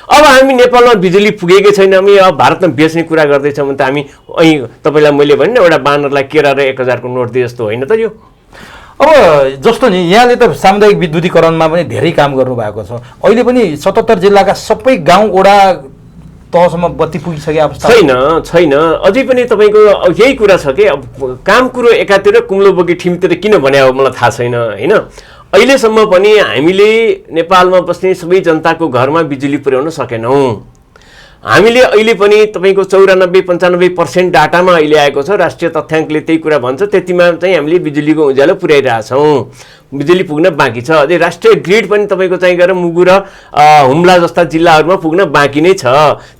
अब हामी नेपालमा बिजुली पुगेकै छैन, हामी अब भारतमा बेच्ने कुरा गर्दैछौँ भने त हामी અહીં तपाईँलाई मैले भने एउटा बानरलाई केरा र 1000 को नोट दिए जस्तो होइन त यो। अब जस्तो नि यहाँले त सामुदायिक विद्युतीकरणमा पनि धेरै काम गर्नुभएको छ। अहिले पनि 77 जिल्लाका सबै गाउँ वडा तहसम्म बत्ती पुगिसके अवस्था छैन। अझै पनि तपाईँको यही कुरा छ कि अब काम कुरो एकातिर कुम्लो बोकी ठिमतिर किन भने अब मलाई थाहा छैन होइन। अहिलेसम्म पनि हामीले नेपालमा बस्ने सबै जनताको घरमा बिजुली पुर्याउन सकेनौँ। हामीले अहिले पनि तपाईँको 94-95% डाटामा अहिले आएको छ, राष्ट्रिय तथ्याङ्कले त्यही कुरा भन्छ, त्यतिमा चाहिँ हामीले बिजुलीको उज्यालो पुर्याइरहेछौँ। बिजुली पुग्न बाँकी छ। अझै राष्ट्रिय ग्रिड पनि तपाईँको चाहिँ गएर मुगु र हुम्ला जस्ता जिल्लाहरूमा पुग्न बाँकी नै छ।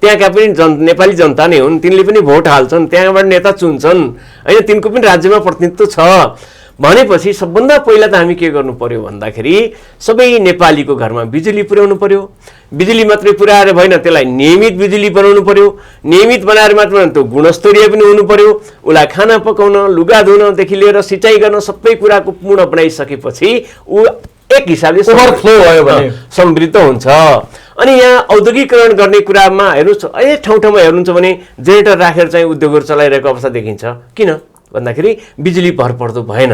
त्यहाँका पनि नेपाली जनता नै हुन्, तिनले पनि भोट हाल्छन्, त्यहाँबाट नेता चुन्छन् होइन, तिनको पनि राज्यमा प्रतिनिधित्व छ। भनेपछि सबभन्दा पहिला त हामी के गर्नु पर्यो भन्दाखेरि सबै नेपालीको घरमा बिजुली पुर्याउनु पर्यो। बिजुली मात्रै पुर्याएर भएन, त्यसलाई नियमित बिजुली बनाउनु पर्यो। नियमित बनाएर मात्र त्यो गुणस्तरीय पनि हुनु पर्यो। उसलाई खाना पकाउन, लुगा धुनदेखि लिएर सिँचाइ गर्न सबै कुराको पूर्ण बनाइसकेपछि ऊ एक हिसाबले ओभरफ्लो भयो भने समृद्ध हुन्छ। अनि यहाँ औद्योगिकरण गर्ने कुरामा हेर्नुहोस्, ठाउँ ठाउँमा हेर्नुहुन्छ भने जेनेरेटर राखेर चाहिँ उद्योगहरू चलाइरहेको अवस्था देखिन्छ। किन भन्दाखेरि बिजुली भरपर्दो भएन।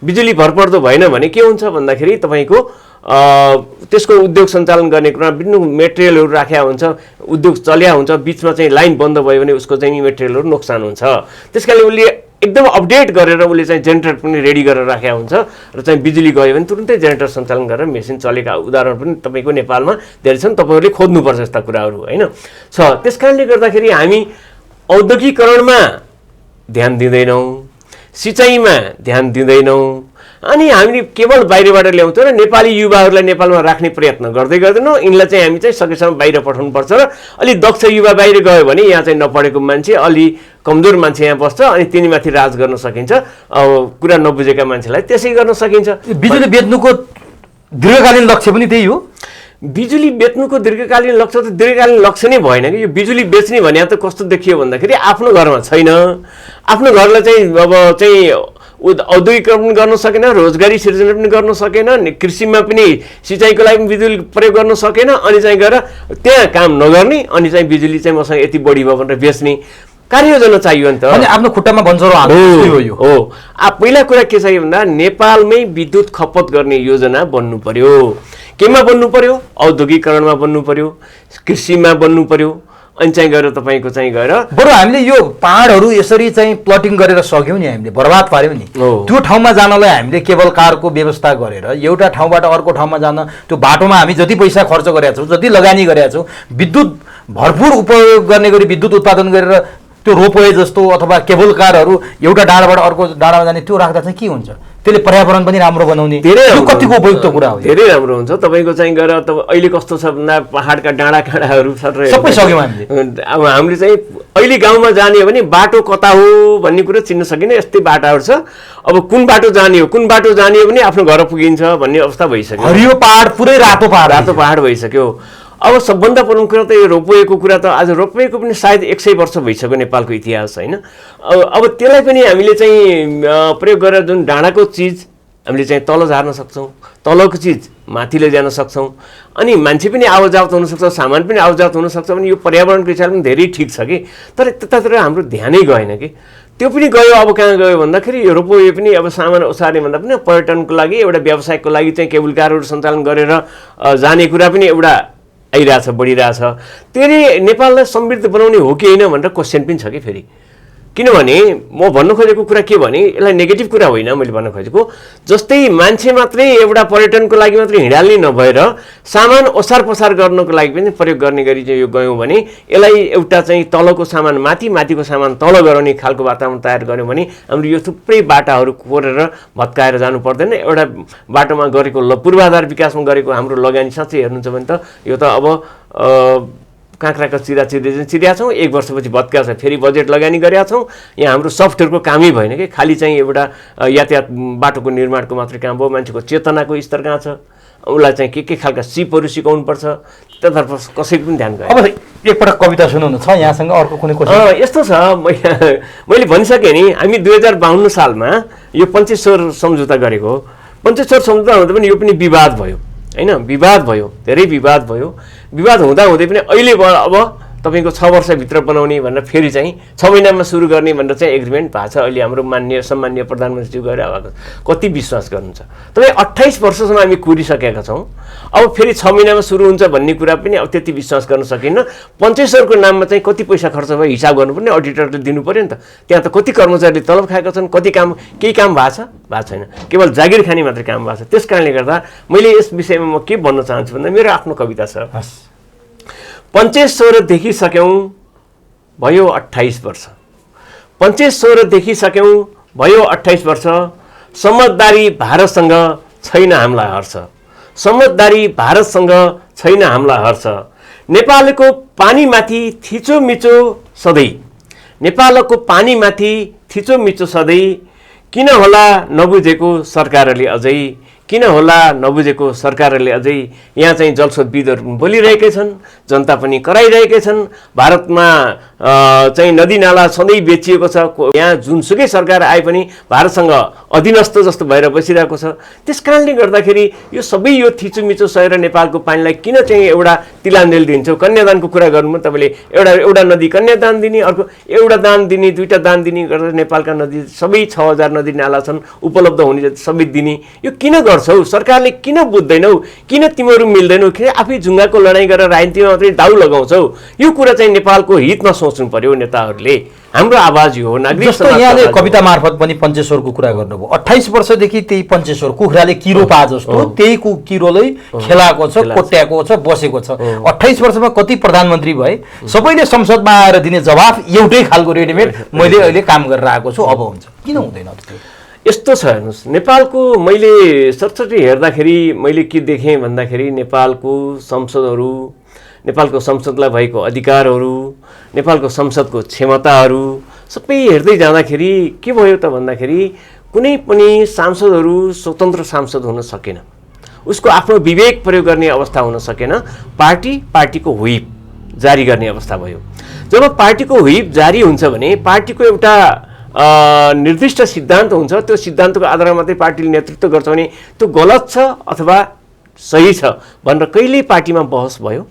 बिजुली भरपर्दो भएन भने के हुन्छ भन्दाखेरि तपाईँको त्यसको उद्योग सञ्चालन गर्ने कुरा विभिन्न मेटेरियलहरू राखेका हुन्छ, उद्योग चल्या हुन्छ, बिचमा चाहिँ लाइन बन्द भयो भने उसको चाहिँ मेटेरियलहरू नोक्सान हुन्छ। त्यस कारणले उसले एकदम अपडेट गरेर उसले चाहिँ जेनेरेटर पनि रेडी गरेर राखेका हुन्छ र चाहिँ बिजुली गयो भने तुरुन्तै जेनेरेटर सञ्चालन गरेर मेसिन चलेका उदाहरण पनि तपाईँको नेपालमा धेरै छन्। तपाईँहरूले खोज्नुपर्छ यस्ता कुराहरू होइन छ। त्यस कारणले गर्दाखेरि हामी औद्योगिकरणमा ध्यान दिँदैनौँ, सिँचाइमा ध्यान दिँदैनौँ, अनि हामीले केवल बाहिरबाट ल्याउँछौँ र नेपाली युवाहरूलाई नेपालमा राख्ने प्रयत्न गर्दै गर्दैनौँ। यिनलाई चाहिँ हामी चाहिँ सकेसम्म बाहिर पठाउनुपर्छ र अलि दक्ष युवा बाहिर गयो भने यहाँ चाहिँ नपढेको मान्छे, अलि कमजोर मान्छे यहाँ बस्छ अनि तिनीमाथि राज गर्न सकिन्छ। अब कुरा नबुझेका मान्छेलाई त्यसै गर्न सकिन्छ। बिजुली बेच्नुको दीर्घकालीन लक्ष्य पनि त्यही हो। बिजुली बेच्नुको दीर्घकालीन लक्ष्य त दीर्घकालीन लक्ष्य नै भएन कि। यो बिजुली बेच्ने भने त कस्तो देखियो भन्दाखेरि आफ्नो घरमा छैन, आफ्नो घरलाई चाहिँ अब चाहिँ औद्योगिकरण गर्न सकेन, रोजगारी सिर्जना पनि गर्न सकेन, कृषिमा पनि सिँचाइको लागि बिजुली प्रयोग गर्न सकेन, अनि चाहिँ गएर त्यहाँ काम नगर्ने, अनि चाहिँ बिजुली चाहिँ मसँग यति बढी भयो भनेर बेच्ने कार्ययोजना चाहियो नि त। अनि आफ्नो खुट्टामा बन्जरो हाल्नु हो। पहिला कुरा के चाहियो भन्दा नेपालमै विद्युत खपत गर्ने योजना बन्नु पर्यो। केमा बन्नु पर्यो? औद्योगिकरणमा बन्नु पर्यो, कृषिमा बन्नु पर्यो, अनि चाहिँ गएर तपाईँको चाहिँ गएर बरु हामीले यो पहाडहरू यसरी चाहिँ प्लटिङ गरेर सक्यौँ नि, हामीले बर्बाद पार्यौँ नि। त्यो ठाउँमा जानलाई हामीले केबल कारको व्यवस्था गरेर एउटा ठाउँबाट अर्को ठाउँमा जान त्यो बाटोमा हामी जति पैसा खर्च गरेका छौँ, जति लगानी गरेका छौँ, विद्युत भरपुर उपयोग गर्ने गरी विद्युत उत्पादन गरेर त्यो रोपवे जस्तो अथवा केबल कारहरू एउटा डाँडाबाट अर्को डाँडामा जाने त्यो राख्दा चाहिँ के हुन्छ? त्यसले पर्यावरण पनि राम्रो बनाउने, धेरै कतिको उपयुक्त कुरा हो। धेरै राम्रो हुन्छ। तपाईँको चाहिँ गएर त अहिले कस्तो छ भन्दा पहाडका डाँडा काँडाहरू सबै सक्यौँ हामीले। अब हामीले चाहिँ अहिले गाउँमा जाने हो भने बाटो कता हो भन्ने कुरा चिन्न सकिने यस्तै बाटाहरू छ। अब कुन बाटो जाने हो, कुन बाटो जाने हो भने आफ्नो घर पुगिन्छ भन्ने अवस्था भइसक्यो। हरियो पहाड, पुरै रातो पहाड भइसक्यो। अब सबभन्दा प्रमुख कुरा त यो रोपवेको कुरा त आज रोपवेको पनि सायद 100 वर्ष भइसक्यो नेपालको इतिहास होइन। अब त्यसलाई पनि हामीले चाहिँ प्रयोग गरेर जुन डाँडाको चिज हामीले चाहिँ तल झार्न सक्छौँ, तलको चिज माथि लैजान सक्छौँ, अनि मान्छे पनि आवतजावत हुनसक्छ, सामान पनि आवतजावत हुनसक्छ भने यो पर्यावरणको हिसाबले पनि धेरै ठिक छ कि। तर त्यतातिर हाम्रो ध्यानै गएन कि। त्यो पनि गयो। अब कहाँ गयो भन्दाखेरि यो रोपवे पनि अब सामान ओसार्ने भन्दा पनि पर्यटनको लागि एउटा व्यवसायको लागि चाहिँ केबल कारहरू सञ्चालन गरेर जाने कुरा पनि एउटा आइरहेछ, बढिरहेछ। त्यसले नेपाललाई समृद्ध बनाउने हो कि होइन भनेर क्वेसन पनि छ कि फेरि। किनभने म भन्नु खोजेको कुरा के भने यसलाई नेगेटिभ कुरा होइन मैले भन्नु खोजेको, जस्तै मान्छे मात्रै एउटा पर्यटनको लागि मात्रै हिँडाल्ने नभएर सामान ओसार पसार गर्नको लागि पनि प्रयोग गर्ने गरी चाहिँ यो गयौँ भने यसलाई एउटा चाहिँ तलको सामान माथि, माथिको सामान तल गराउने खालको वातावरण तयार गऱ्यौँ भने हाम्रो यो थुप्रै बाटाहरू कोरेर भत्काएर जानु पर्दैन। एउटा बाटोमा गरेको पूर्वाधार विकासमा गरेको हाम्रो लगानी साँच्चै हेर्नुहुन्छ भने त यो त अब काँक्राको चिरा चिरिया छौँ, 1 वर्षपछि भत्का छ, फेरि बजेट लगानी गरेका छौँ। यहाँ हाम्रो सफ्टवेयरको कामै भएन कि, खालि चाहिँ एउटा यातायात बाटोको निर्माणको मात्रै काम भयो। मान्छेको चेतनाको स्तर कहाँ छ, उसलाई चाहिँ के खालका सिपहरू सिकाउनुपर्छ त्यसतर्फ कसैको पनि ध्यान गयो। अब एकपटक कविता सुनाउनु छ यहाँसँग, अर्को कुनै क्वेसन? यस्तो छ, मैले भनिसकेँ नि, हामी 2052 सालमा यो पञ्चेश्वर सम्झौता गरेको। पञ्चेश्वर सम्झौता हुँदा पनि यो पनि विवाद भयो होइन, विवाद भयो, धेरै विवाद भयो। विवाद हुँदै पनि अहिले अब तपाईँको 6 वर्षभित्र बनाउने भनेर फेरि चाहिँ 6 महिनामा सुरु गर्ने भनेर चाहिँ एग्रिमेन्ट भएको छ। अहिले हाम्रो माननीय सम्माननीय प्रधानमन्त्रीज्यू गएर आएको कति विश्वास गर्नुहुन्छ तपाईँ? 28 वर्षसम्म हामी कुरिसकेका छौँ। अब फेरि 6 महिनामा सुरु हुन्छ भन्ने कुरा पनि अब त्यति विश्वास गर्न सकिन्न। पञ्चेश्वरको नाममा चाहिँ कति पैसा खर्च भयो हिसाब गर्नुपर्ने, अडिटरले दिनु पऱ्यो नि त। त्यहाँ त कति कर्मचारीले तलब खाएका छन्, कति केही काम भएको छैन, केवल जागिर खाने मात्रै काम भएको छ। त्यस कारणले गर्दा मैले यस विषयमा म के भन्न चाहन्छु भन्दा मेरो आफ्नो कविता छ। पञ्चेश्वर देखिसक्यौँ भयो 28 वर्ष, पञ्चेश्वर देखिसक्यौँ भयो 28 वर्ष, समझदारी भारतसँग छैन हामीलाई हर्ष, समझदारी भारतसँग छैन हामीलाई हर्ष। नेपालको पानीमाथि थिचोमिचो सधैँ, नेपालको पानीमाथि थिचोमिचो सधैँ, किन होला नबुझेको सरकारले अझै, किन होला नबुझेको सरकारले अझै। यहाँ चाहिँ जलस्रोतविदहरू बोलिरहेकै छन्, जनता पनि कराइरहेकै छन्। भारतमा चाहिँ नदीनाला सधैँ बेचिएको छ। यहाँ जुनसुकै सरकार आए पनि भारतसँग अधीनस्थ जस्तो भएर बसिरहेको छ। त्यस कारणले गर्दाखेरि यो सबै यो थिचोमिचो सहेर नेपालको पानीलाई किन चाहिँ एउटा तिलान्जेल दिन्छौँ? कन्यादानको कुरा गर्नु तपाईँले, एउटा नदी कन्यादान दिने, अर्को एउटा दान दिने, 2टा दान दिने गरेर नेपालका नदी सबै 6000 नदी नाला छन्, उपलब्ध हुने सबै दिने। यो किन गर्छौ? सरकारले किन बुझ्दैनौ? किन तिमीहरू मिल्दैनौ? किन आफै जुङ्गाको लडाइँ गरेर राजनीतिमा मात्रै दाउ लगाउँछौ? यो कुरा चाहिँ नेपालको हितमा सोच्नु पर्यो नेताहरूले। हाम्रो आवाज यो हो। नागरिक यहाँले कविता मार्फत पनि पञ्चेश्वरको कुरा गर्नुभयो। 28 वर्षदेखि त्यही पञ्चेश्वर कुखुराले किरो पा जस्तो त्यही किरोले खेलाएको छ, कोट्याएको छ, बसेको छ। 28 वर्षमा कति प्रधानमन्त्री भए, सबैले संसदमा आएर दिने जवाफ एउटै खालको रेडिमेड मैले अहिले काम गरेर आएको छु, अब हुन्छ। किन हुँदैन? यस्तो छ हेर्नुहोस्, नेपालको मैले सरसरी हेर्दाखेरि मैले के देखेँ भन्दाखेरि नेपालको संसदहरू, नेपालको संसदलाई भएको अधिकारहरू, नेपालको संसदको क्षमताहरू सबै हेर्दै जाँदाखेरि के भयो त भन्दाखेरि कुनै पनि सांसदहरू स्वतन्त्र सांसद हुन सकेन, उसको आफ्नो विवेक प्रयोग गर्ने अवस्था हुन सकेन, पार्टीको व्हिप जारी गर्ने अवस्था भयो। जब पार्टीको व्हिप जारी हुन्छ भने पार्टीको एउटा निर्दिष्ट सिद्धान्त हुन्छ, त्यो सिद्धान्तको आधारमा मात्रै पार्टीले नेतृत्व गर्छ भने त्यो गलत छ अथवा सही छ भनेर कहिले पार्टीमा बहस भयो?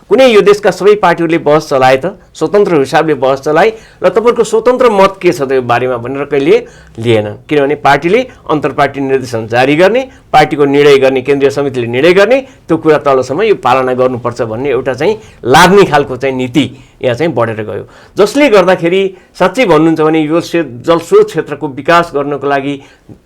कुनै यो देशका सबै पार्टीहरूले बहस चलाए त? स्वतन्त्र हिसाबले बहस चलाए र तपाईँहरूको स्वतन्त्र मत के छ त्यो बारेमा भनेर कहिले लिएन। किनभने पार्टीले अन्तर्पार्टी निर्देशन जारी गर्ने, पार्टीको निर्णय गर्ने, केन्द्रीय समितिले निर्णय गर्ने, त्यो कुरा तलसम्म यो पालना गर्नुपर्छ भन्ने एउटा चाहिँ लाग्ने खालको चाहिँ नीति यहाँ चाहिँ बढेर गयो, जसले गर्दाखेरि साँच्चै भन्नुहुन्छ भने यो जलस्रोत क्षेत्रको विकास गर्नको लागि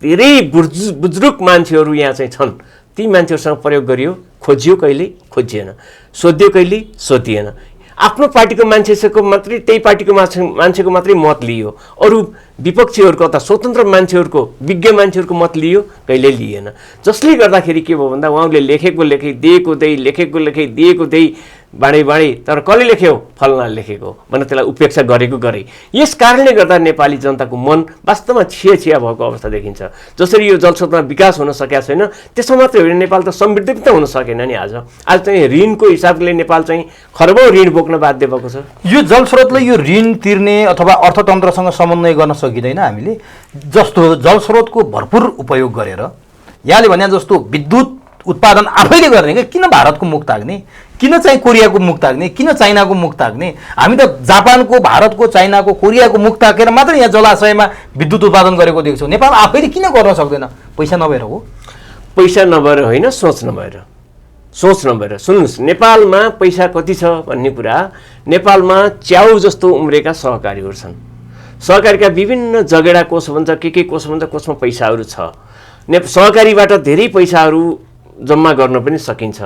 धेरै बुजुर्ग मान्छेहरू यहाँ चाहिँ छन्। ती मान्छेहरूसँग प्रयोग गरियो, खोजियो कहिले खोजिएन, सोधियो कहिले सोधिएन। आफ्नो पार्टीको मान्छेको मात्रै, त्यही पार्टीको मान्छेको मात्रै मत लियो, अरू विपक्षीहरूको अथवा स्वतन्त्र मान्छेहरूको, विज्ञ मान्छेहरूको मत लियो कहिले लिएन। जसले गर्दाखेरि के भयो भन्दा उहाँले लेखेको लेखे, दिएको दे, लेखेको लेखे, दिएको दे, बाँडे तर कसले लेख्यो? फलना लेखेको भनेर त्यसलाई उपेक्षा गरेको गरे। यस कारणले गर्दा नेपाली जनताको मन वास्तवमा छिया भएको अवस्था देखिन्छ। जसरी यो जलस्रोतमा विकास हुन सकेका छैन, त्यसमा मात्रै होइन, नेपाल त समृद्ध पनि त हुन सकेन नि। आज चाहिँ ऋणको हिसाबले नेपाल चाहिँ खरबौँ ऋण बोक्न बाध्य भएको छ। यो जलस्रोतले यो ऋण तिर्ने अथवा अर्थतन्त्रसँग समन्वय गर्न सकिँदैन हामीले। जस्तो जलस्रोतको भरपुर उपयोग गरेर यहाँले भने जस्तो विद्युत उत्पादन आफैले गर्ने क्या, किन भारतको मुख ताग्ने? किन चाहिँ कोरियाको मुख ताग्ने? किन चाइनाको मुख ताग्ने? हामी त जापानको, भारतको, चाइनाको, कोरियाको मुख ताकेर मात्रै यहाँ जलाशयमा विद्युत उत्पादन गरेको देख्छौँ। नेपाल आफैले किन गर्न सक्दैन? पैसा नभएर हो? पैसा नभएर होइन, सोच नभएर। सुन्नुहोस्, नेपालमा पैसा कति छ भन्ने कुरा, नेपालमा च्याउ जस्तो उम्रेका सहकारीहरू छन्। सहकारीका विभिन्न जगेडा कोष भन्छ, के कोष भन्छ, कोषमा पैसाहरू छ। सहकारीबाट धेरै पैसाहरू जम्मा गर्न पनि सकिन्छ।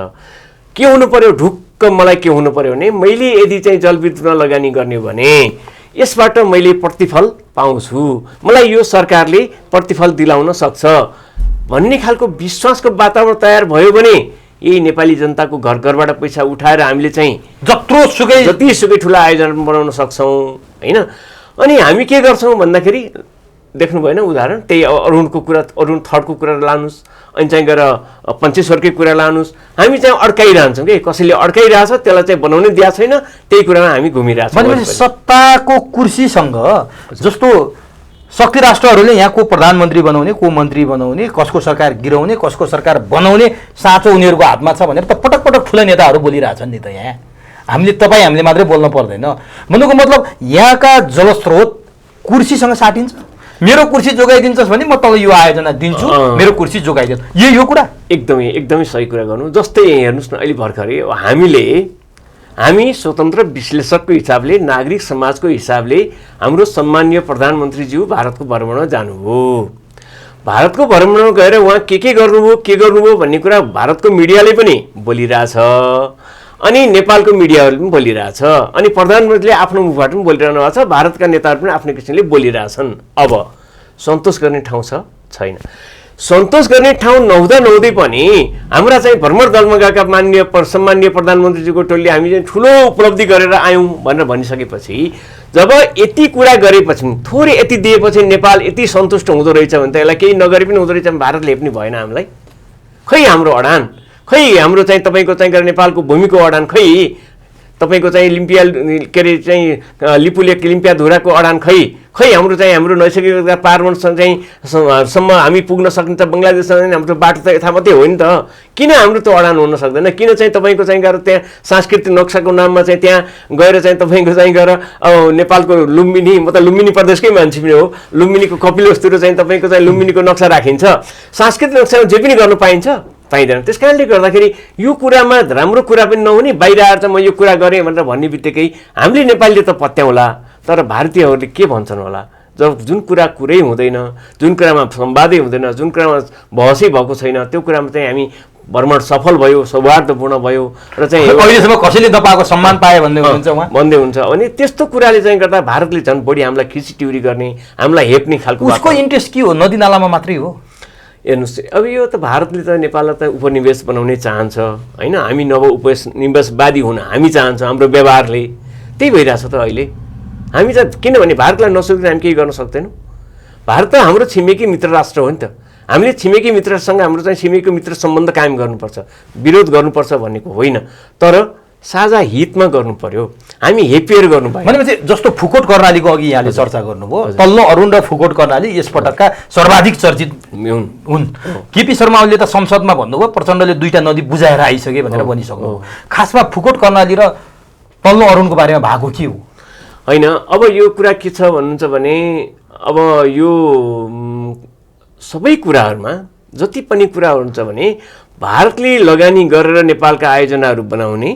के हुनु पर्यो? ढुक्क मलाई के हुनु पर्यो भने मैले यदि चाहिँ जलविद्युतमा लगानी गर्ने हो भने यसबाट मैले प्रतिफल पाउँछु, मलाई यो सरकारले प्रतिफल दिलाउन सक्छ भन्ने खालको विश्वासको वातावरण तयार भयो भने यही नेपाली जनताको घर घरबाट पैसा उठाएर हामीले चाहिँ जतिसुकै ठुला आयोजना बनाउन सक्छौँ होइन। अनि हामी के गर्छौँ भन्दाखेरि देख्नु भएन उदाहरण, त्यही अरुणको कुरा, अरुण थर्डको कुरा लानुहोस्, अनि चाहिँ गएर पञ्चेश्वरकै कुरा लानुहोस्। हामी चाहिँ अड्काइरहन्छौँ कि कसैले अड्काइरहेछ, त्यसलाई चाहिँ बनाउनै दिएको छैन, त्यही कुरामा हामी घुमिरहेछौँ। सत्ताको कुर्सीसँग जस्तो शक्ति राष्ट्रहरूले यहाँ को प्रधानमन्त्री बनाउने, को मन्त्री बनाउने, कसको सरकार गिराउने, कसको सरकार बनाउने साँचो उनीहरूको हातमा छ भनेर त पटक पटक ठुला नेताहरू बोलिरहेछन् नि त। यहाँ हामीले मात्रै बोल्न पर्दैन। भन्नुको मतलब यहाँका जलस्रोत कुर्सीसँग साटिन्छ। मेरो कुर्सी जोगाइदिन्छस् भने म तँलाई यो आयोजना दिन्छु, मेरो कुर्सी जोगाइदिनु, यो कुरा एकदमै सही कुरा गर्नु। जस्तै हेर्नुहोस् न, अहिले भर्खरै हामी स्वतन्त्र विश्लेषकको हिसाबले, नागरिक समाजको हिसाबले हाम्रो सम्मानीय प्रधानमन्त्रीज्यू भारतको भ्रमणमा जानुभयो। भारतको भ्रमणमा गएर उहाँ के गर्नुभयो भन्ने कुरा भारतको मिडियाले पनि बोलिरहेछ, अनि नेपालको मिडियाहरूले पनि बोलिरहेछ, अनि प्रधानमन्त्रीले आफ्नो मुखबाट पनि बोलिरहनु भएको छ, भारतका नेताहरू पनि आफ्नो किसिमले बोलिरहेछन्। अब सन्तोष गर्ने ठाउँ छैन। सन्तोष गर्ने ठाउँ नहुँदै पनि हाम्रा चाहिँ भ्रमण दलमा गएका सम्माननीय प्रधानमन्त्रीजीको टोलीले हामी चाहिँ ठुलो उपलब्धि गरेर आयौँ भनेर भनिसकेपछि, जब यति कुरा गरेपछि, थोरै यति दिएपछि नेपाल यति सन्तुष्ट हुँदो रहेछ भने त यसलाई केही नगरे पनि हुँदो रहेछ, भारतले हेप्ने भएन हामीलाई। खै हाम्रो अडान, खै हाम्रो चाहिँ तपाईँको चाहिँ नेपालको भूमिको अडान, खै तपाईँको चाहिँ लिम्पिया के अरे चाहिँ लिपुलेक लिम्पिया धुराको अडान, खै हाम्रो नैसर्गिक पार्वण चाहिँ सम्म हामी पुग्न सकिन्छ। बङ्गलादेशसँग हाम्रो बाटो त यथा मात्रै हो नि त, किन हाम्रो त अडान हुन सक्दैन? किन चाहिँ तपाईँको चाहिँ गएर त्यहाँ सांस्कृतिक नक्साको नाममा चाहिँ त्यहाँ गएर चाहिँ तपाईँको चाहिँ गएर नेपालको लुम्बिनी, म त लुम्बिनी प्रदेशकै मान्छे पनि हो, लुम्बिनीको कपिलवस्तु र चाहिँ तपाईँको चाहिँ लुम्बिनीको नक्सा राखिन्छ, सांस्कृतिक नक्सामा जे पनि गर्न पाइँदैन। त्यस कारणले गर्दाखेरि यो कुरामा राम्रो कुरा पनि नहुने, बाहिर आएर चाहिँ म यो कुरा गरेँ भनेर भन्ने बित्तिकै हामीले नेपालीले त पत्याउँला, तर भारतीयहरूले के भन्छन् होला? जब जुन कुरै हुँदैन, जुन कुरामा संवादै हुँदैन, जुन कुरामा बहसै भएको छैन, त्यो कुरामा चाहिँ हामी भ्रमण सफल भयो, सौहार्दपूर्ण भयो र चाहिँ अहिलेसम्म कसैले नपाएको सम्मान पाए भन्ने हुन्छ उहाँ भन्दै हुन्छ। अनि त्यस्तो कुराले चाहिँ गर्दा भारतले झन् बढी हामीलाई खिचिटिउरी गर्ने, हामीलाई हेप्ने खालको उसको इन्ट्रेस्ट के हो? नदी नालामा मात्रै हो? हेर्नुहोस्, अब यो त भारतले त नेपाललाई त उपनिवेश बनाउनै चाहन्छ होइन, हामी नव उपनिवेशवादी हुन हामी चाहन्छ, हाम्रो व्यवहारले त्यही भइरहेछ त अहिले। हामी त किनभने भारतलाई नसोच्दा हामी केही गर्न सक्दैनौँ। भारत त हाम्रो छिमेकी मित्र राष्ट्र हो नि त। हामीले छिमेकी मित्रसँग हाम्रो चाहिँ छिमेकी मित्र सम्बन्ध कायम गर्नुपर्छ, विरोध गर्नुपर्छ भन्नेको होइन, तर साझा हितमा गर्नु पर्यो, हामी हेपियर गर्नु पर्यो। भनेपछि जस्तो फुकोट कर्णालीको अघि यहाँले चर्चा गर्नुभयो, तल्लो अरुण र फुकोट कर्णाली यसपटकका सर्वाधिक चर्चित हुन्। केपी शर्मा ओलीले त संसदमा भन्नुभयो प्रचण्डले 2टा नदी बुझाएर आइसके भनेर भनिसक्नु। खासमा फुकोट कर्णाली र तल्लो अरुणको बारेमा भएको के हो? होइन, अब यो कुरा के छ भन्नुहुन्छ भने अब यो सबै कुराहरूमा जति पनि कुराहरू हुन्छ भने भारतले लगानी गरेर नेपालका आयोजनाहरू बनाउने,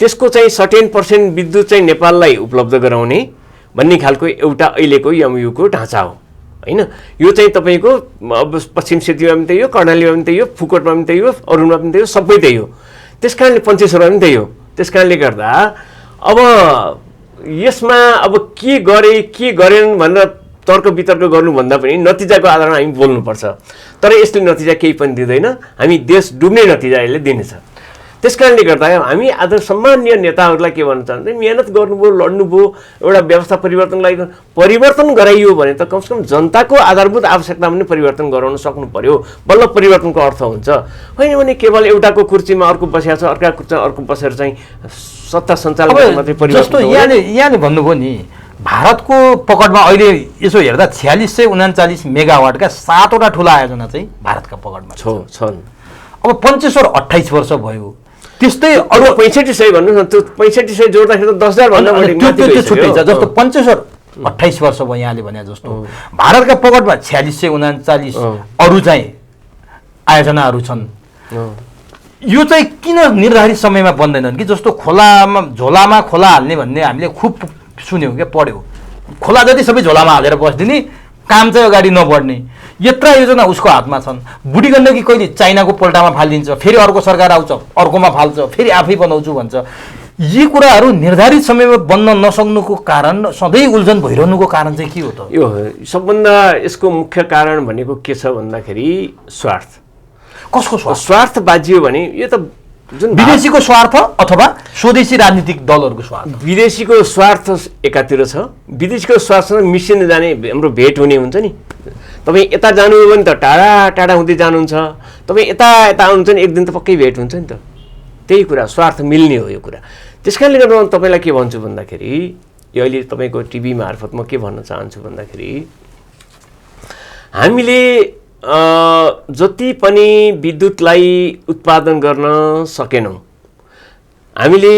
त्यसको चाहिँ 17% विद्युत चाहिँ नेपाललाई उपलब्ध गराउने भन्ने खालको एउटा अहिलेको एमयुको ढाँचा हो होइन। यो चाहिँ तपाईँको अब पश्चिम सेतीमा पनि त्यही हो, कर्णालीमा पनि त्यही हो, फुकोटमा पनि त्यही हो, अरुणमा पनि त्यही हो, सबै त्यही हो। त्यस कारणले पञ्चेश्वरमा पनि त्यही हो। त्यस कारणले गर्दा अब यसमा अब के गरेन भनेर तर्क वितर्क गर्नुभन्दा पनि नतिजाको आधारमा हामी बोल्नुपर्छ। तर यसले नतिजा केही पनि दिँदैन, हामी देश डुब्ने नतिजा यसले दिनेछ। त्यस कारणले गर्दा हामी आज सम्मानीय नेताहरूलाई के भन्न चाहन्छ, मेहनत गर्नुभयो, लड्नुभयो, एउटा व्यवस्था परिवर्तन गराइयो भने त कमसेकम जनताको आधारभूत आवश्यकता पनि परिवर्तन गराउन सक्नु पर्यो, बल्ल परिवर्तनको अर्थ हुन्छ। होइन भने केवल एउटाको कुर्सीमा अर्को बसेको छ, अर्का कुर्सीमा अर्को बसेर चाहिँ सत्ता सञ्चालन मात्रै परिवर्तन। जस्तो यहाँले भन्नुभयो नि, भारतको पकडमा अहिले यसो हेर्दा 4639 मेगावाटका 7वटा ठुला आयोजना चाहिँ भारतका पकडमा छन्। अब पञ्चेश्वर 28 वर्ष भयो, त्यस्तै अरू 6500 भन्नुहोस् न, त्यो 6500 जोड्दाखेरि त 10,000 भन्दा बढी त्यो छुट्टै छ। जस्तो पञ्चेश्वर 28 वर्ष भयो यहाँले भने जस्तो, भारतका पकडमा 4639 अरू चाहिँ आयोजनाहरू छन्। यो चाहिँ किन निर्धारित समयमा बन्दैनन् कि? जस्तो झोलामा खोला हाल्ने भन्ने हामीले खुब सुन्यौँ क्या, पढ्यौँ। खोला जति सबै झोलामा हालेर बसिदिने, काम चाहिँ अगाडि नबढ्ने, यत्रा योजना उसको हातमा छन्। बुढी गण्डकी कहिले चाइनाको पोल्टामा फालिदिन्छ, फेरि अर्को सरकार आउँछ अर्कोमा फाल्छ, फेरि आफै बनाउँछु भन्छ। यी कुराहरू निर्धारित समयमा बन्न नसक्नुको कारण, सधैँ उल्झन भइरहनुको कारण चाहिँ के हो त? यो सबभन्दा यसको मुख्य कारण भनेको के छ भन्दाखेरि स्वार्थ। कसको स्वार्थ? स्वार्थ बाजियो भने यो त जुन विदेशीको स्वार्थ अथवा स्वदेशी राजनीतिक दलहरूको स्वार्थ। विदेशीको स्वार्थ एकातिर छ, विदेशीको स्वार्थसँग मिसिन जाने हाम्रो भेट हुने हुन्छ नि। तपाईँ यता जानुभयो भने त टाढा टाढा हुँदै जानुहुन्छ, तपाईँ यता आउनुहुन्छ नि एक दिन त पक्कै भेट हुन्छ नि त। त्यही कुरा स्वार्थ मिल्ने हो यो कुरा। त्यस कारणले गर्दा म तपाईँलाई के भन्छु भन्दाखेरि, यो अहिले तपाईँको टिभी मार्फत म के भन्न चाहन्छु भन्दाखेरि, हामीले जति पनि विद्युतलाई उत्पादन गर्न सकेनौँ, हामीले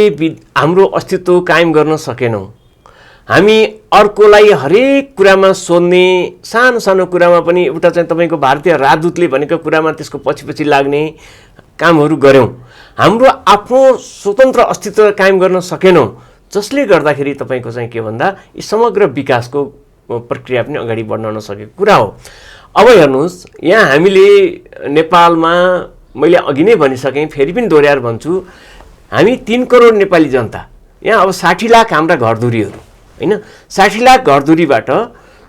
हाम्रो अस्तित्व कायम गर्न सकेनौँ, हामी अर्कोलाई हरेक कुरामा सोध्ने, सानो सानो कुरामा पनि एउटा चाहिँ तपाईँको भारतीय राजदूतले भनेको कुरामा त्यसको पछि लाग्ने कामहरू गऱ्यौँ, हाम्रो आफ्नो स्वतन्त्र अस्तित्व कायम गर्न सकेनौँ, जसले गर्दाखेरि तपाईँको चाहिँ के भन्दा यी समग्र विकासको प्रक्रिया पनि अगाडि बढ्न नसकेको कुरा हो। अब हेर्नुहोस्, यहाँ हामीले नेपालमा मैले अघि नै भनिसकेँ, फेरि पनि दोहोऱ्याएर भन्छु, हामी 3 करोड नेपाली जनता, यहाँ अब 60 लाख हाम्रा घरधुरीहरू होइन, 60 लाख घरधुरीबाट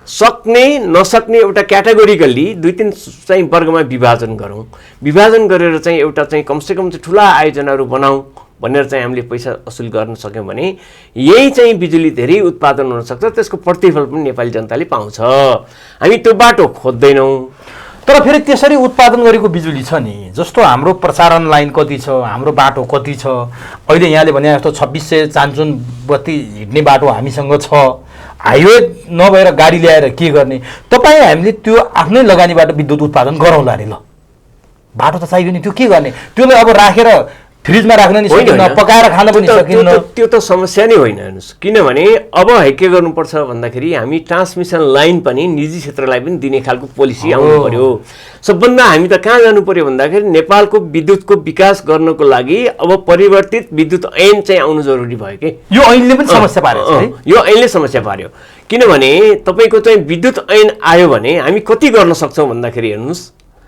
सक्ने नसक्ने एउटा क्याटेगोरिकल्ली 2-3 चाहिँ वर्गमा विभाजन गरौँ, विभाजन गरेर चाहिँ एउटा चाहिँ कमसेकम चाहिँ ठुला आयोजनाहरू बनाऊँ भनेर चाहिँ हामीले पैसा असुल गर्न सक्यौँ भने यही चाहिँ बिजुली धेरै उत्पादन हुनसक्छ, त्यसको प्रतिफल पनि नेपाली जनताले पाउँछ। हामी त्यो बाटो खोज्दैनौँ। तर फेरि त्यसरी उत्पादन गरेको बिजुली छ नि, जस्तो हाम्रो प्रसारण लाइन कति छ, हाम्रो बाटो कति छ, अहिले यहाँले भने जस्तो 2600 चान्चुन बत्ती हिँड्ने बाटो हामीसँग छ, हाइवे नभएर गाडी ल्याएर के गर्ने? तपाईँ हामीले त्यो आफ्नै लगानीबाट विद्युत उत्पादन गरौँला अरे, ल बाटो त चाहियो नि, त्यो के गर्ने? त्यसलाई अब राखेर फ्रिजमा राख्न नि सकिन्न, पकाएर खान पनि सकिन्न। त्यो त समस्या नै होइन। हेर्नुहोस्, किनभने अब के गर्नुपर्छ भन्दाखेरि हामी ट्रान्समिसन लाइन पनि निजी क्षेत्रलाई पनि दिने खालको पोलिसी आउनु पर्यो। सबभन्दा हामी त कहाँ जानु पर्यो भन्दाखेरि नेपालको विद्युतको विकास गर्नको लागि अब परिवर्तित विद्युत ऐन चाहिँ आउनु जरुरी भयो कि। यो ऐनले पनि समस्या पारेछ है, यो ऐनले समस्या पार्यो। किनभने तपाईँको चाहिँ विद्युत ऐन आयो भने हामी कति गर्न सक्छौँ भन्दाखेरि हेर्नुहोस्,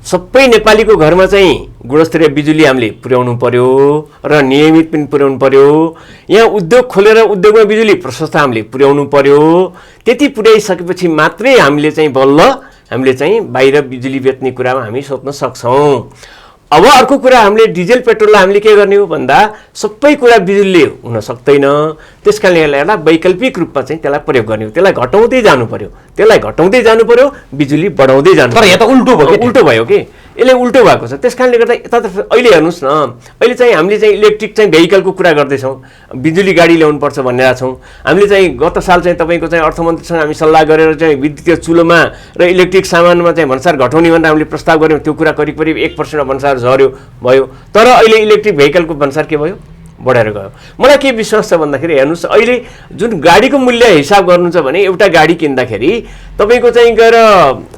सबै नेपालीको घरमा चाहिँ गुणस्तरीय बिजुली हामीले पुर्याउनु पर्यो र नियमित पनि पुर्याउनु पर्यो। यहाँ उद्योग खोलेर उद्योगमा बिजुली प्रशस्त हामीले पुर्याउनु पर्यो। त्यति पुर्याइसकेपछि मात्रै हामीले चाहिँ बल्ल हामीले चाहिँ बाहिर बिजुली बेच्ने कुरामा हामी सोच्न सक्छौँ। अब अर्को कुरा हामीले डिजेल पेट्रोललाई हामीले के गर्ने हो भन्दा सबै कुरा बिजुलीले हुन सक्दैन। त्यसकारणले यसलाई एउटा वैकल्पिक रूपमा चाहिँ त्यसलाई प्रयोग गर्ने हो। त्यसलाई घटाउँदै जानु पर्यो, बिजुली बढाउँदै जानु। तर यहाँ त उल्टो भयो कि यसले उल्टो भएको छ। त्यसकारणले गर्दा यतातर्फ अहिले हेर्नुहोस् न, अहिले चाहिँ हामीले चाहिँ इलेक्ट्रिक चाहिँ भेहिकलको कुरा गर्दैछौँ, बिजुली गाडी ल्याउनुपर्छ भनेर छौँ। हामीले चाहिँ गत साल चाहिँ तपाईँको चाहिँ अर्थमन्त्रीसँग हामी सल्लाह गरेर चाहिँ विद्युतीय चुलोमा र इलेक्ट्रिक सामानमा चाहिँ भन्सार घटाउने भनेर हामीले प्रस्ताव गऱ्यौँ। त्यो कुरा करिब 1% भन्सार झर्यो भयो। तर अहिले इलेक्ट्रिक भेहिकलको भन्सार के भयो? बढेर गयो। मलाई के विश्वास छ भन्दाखेरि हेर्नुहोस्, अहिले जुन गाडीको मूल्य हिसाब गर्नुहुन्छ भने एउटा गाडी किन्दाखेरि तपाईँको चाहिँ गएर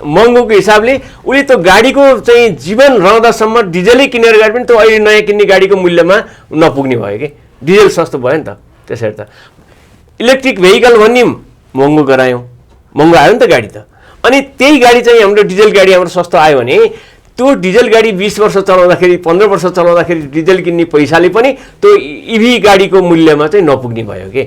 महँगोको हिसाबले उसले त्यो गाडीको चाहिँ जीवन रहँदासम्म डिजलै किनेर गए पनि त्यो अहिले नयाँ किन्ने गाडीको मूल्यमा नपुग्ने भयो कि। डिजल सस्तो भयो नि त। त्यसरी त इलेक्ट्रिक भेहिकल भन्ने महँगो गरायौँ, महँगो आयो नि त गाडी त। अनि त्यही गाडी चाहिँ हाम्रो डिजल गाडी हाम्रो सस्तो आयो भने त्यो डिजल गाडी 20 वर्ष चलाउँदाखेरि 15 वर्ष चलाउँदाखेरि डिजल किन्ने पैसाले पनि त्यो इभी गाडीको मूल्यमा चाहिँ नपुग्ने भयो कि।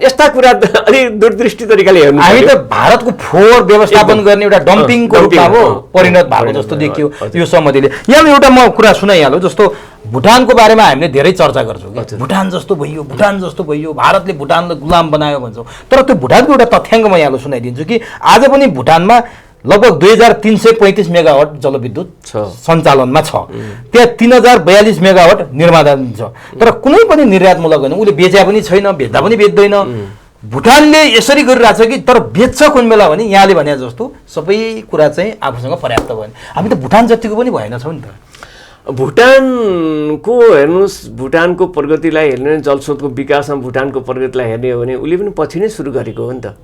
यस्ता कुरा अलि दूरदृष्टि तरिकाले हेर्नु हामी त भारतको फोहोर व्यवस्थापन गर्ने एउटा डम्पिङको रूपमा हो परिणत भएको जस्तो देखियो यो सम्बन्धीले। यहाँ एउटा म कुरा सुनाइहाल्छु, जस्तो भुटानको बारेमा हामीले धेरै चर्चा गर्छौँ कि भुटान जस्तो भइयो, भारतले भुटानलाई गुलाम बनायो भन्छौँ। तर त्यो भुटानको एउटा तथ्याङ्क म यहाँलाई सुनाइदिन्छु कि आज पनि भुटानमा लगभग 2335 मेगावाट जलविद्युत सञ्चालनमा छ। त्यहाँ 3042 मेगावाट निर्माण छ। तर कुनै पनि निर्यातमूलक होइन, उसले बेच्या पनि छैन, बेच्दा पनि बेच्दैन। भुटानले यसरी गरिरहेछ कि तर बेच्छ कुन बेला भने यहाँले भने जस्तो सबै कुरा चाहिँ आफूसँग पर्याप्त भयो। हामी त भुटान जतिको पनि भएनछौँ नि त। भुटानको हेर्नुहोस्, भुटानको प्रगतिलाई हेर्ने, जलस्रोतको विकासमा भुटानको प्रगतिलाई हेर्ने हो भने उसले पनि पछि नै सुरु गरेको हो नि त।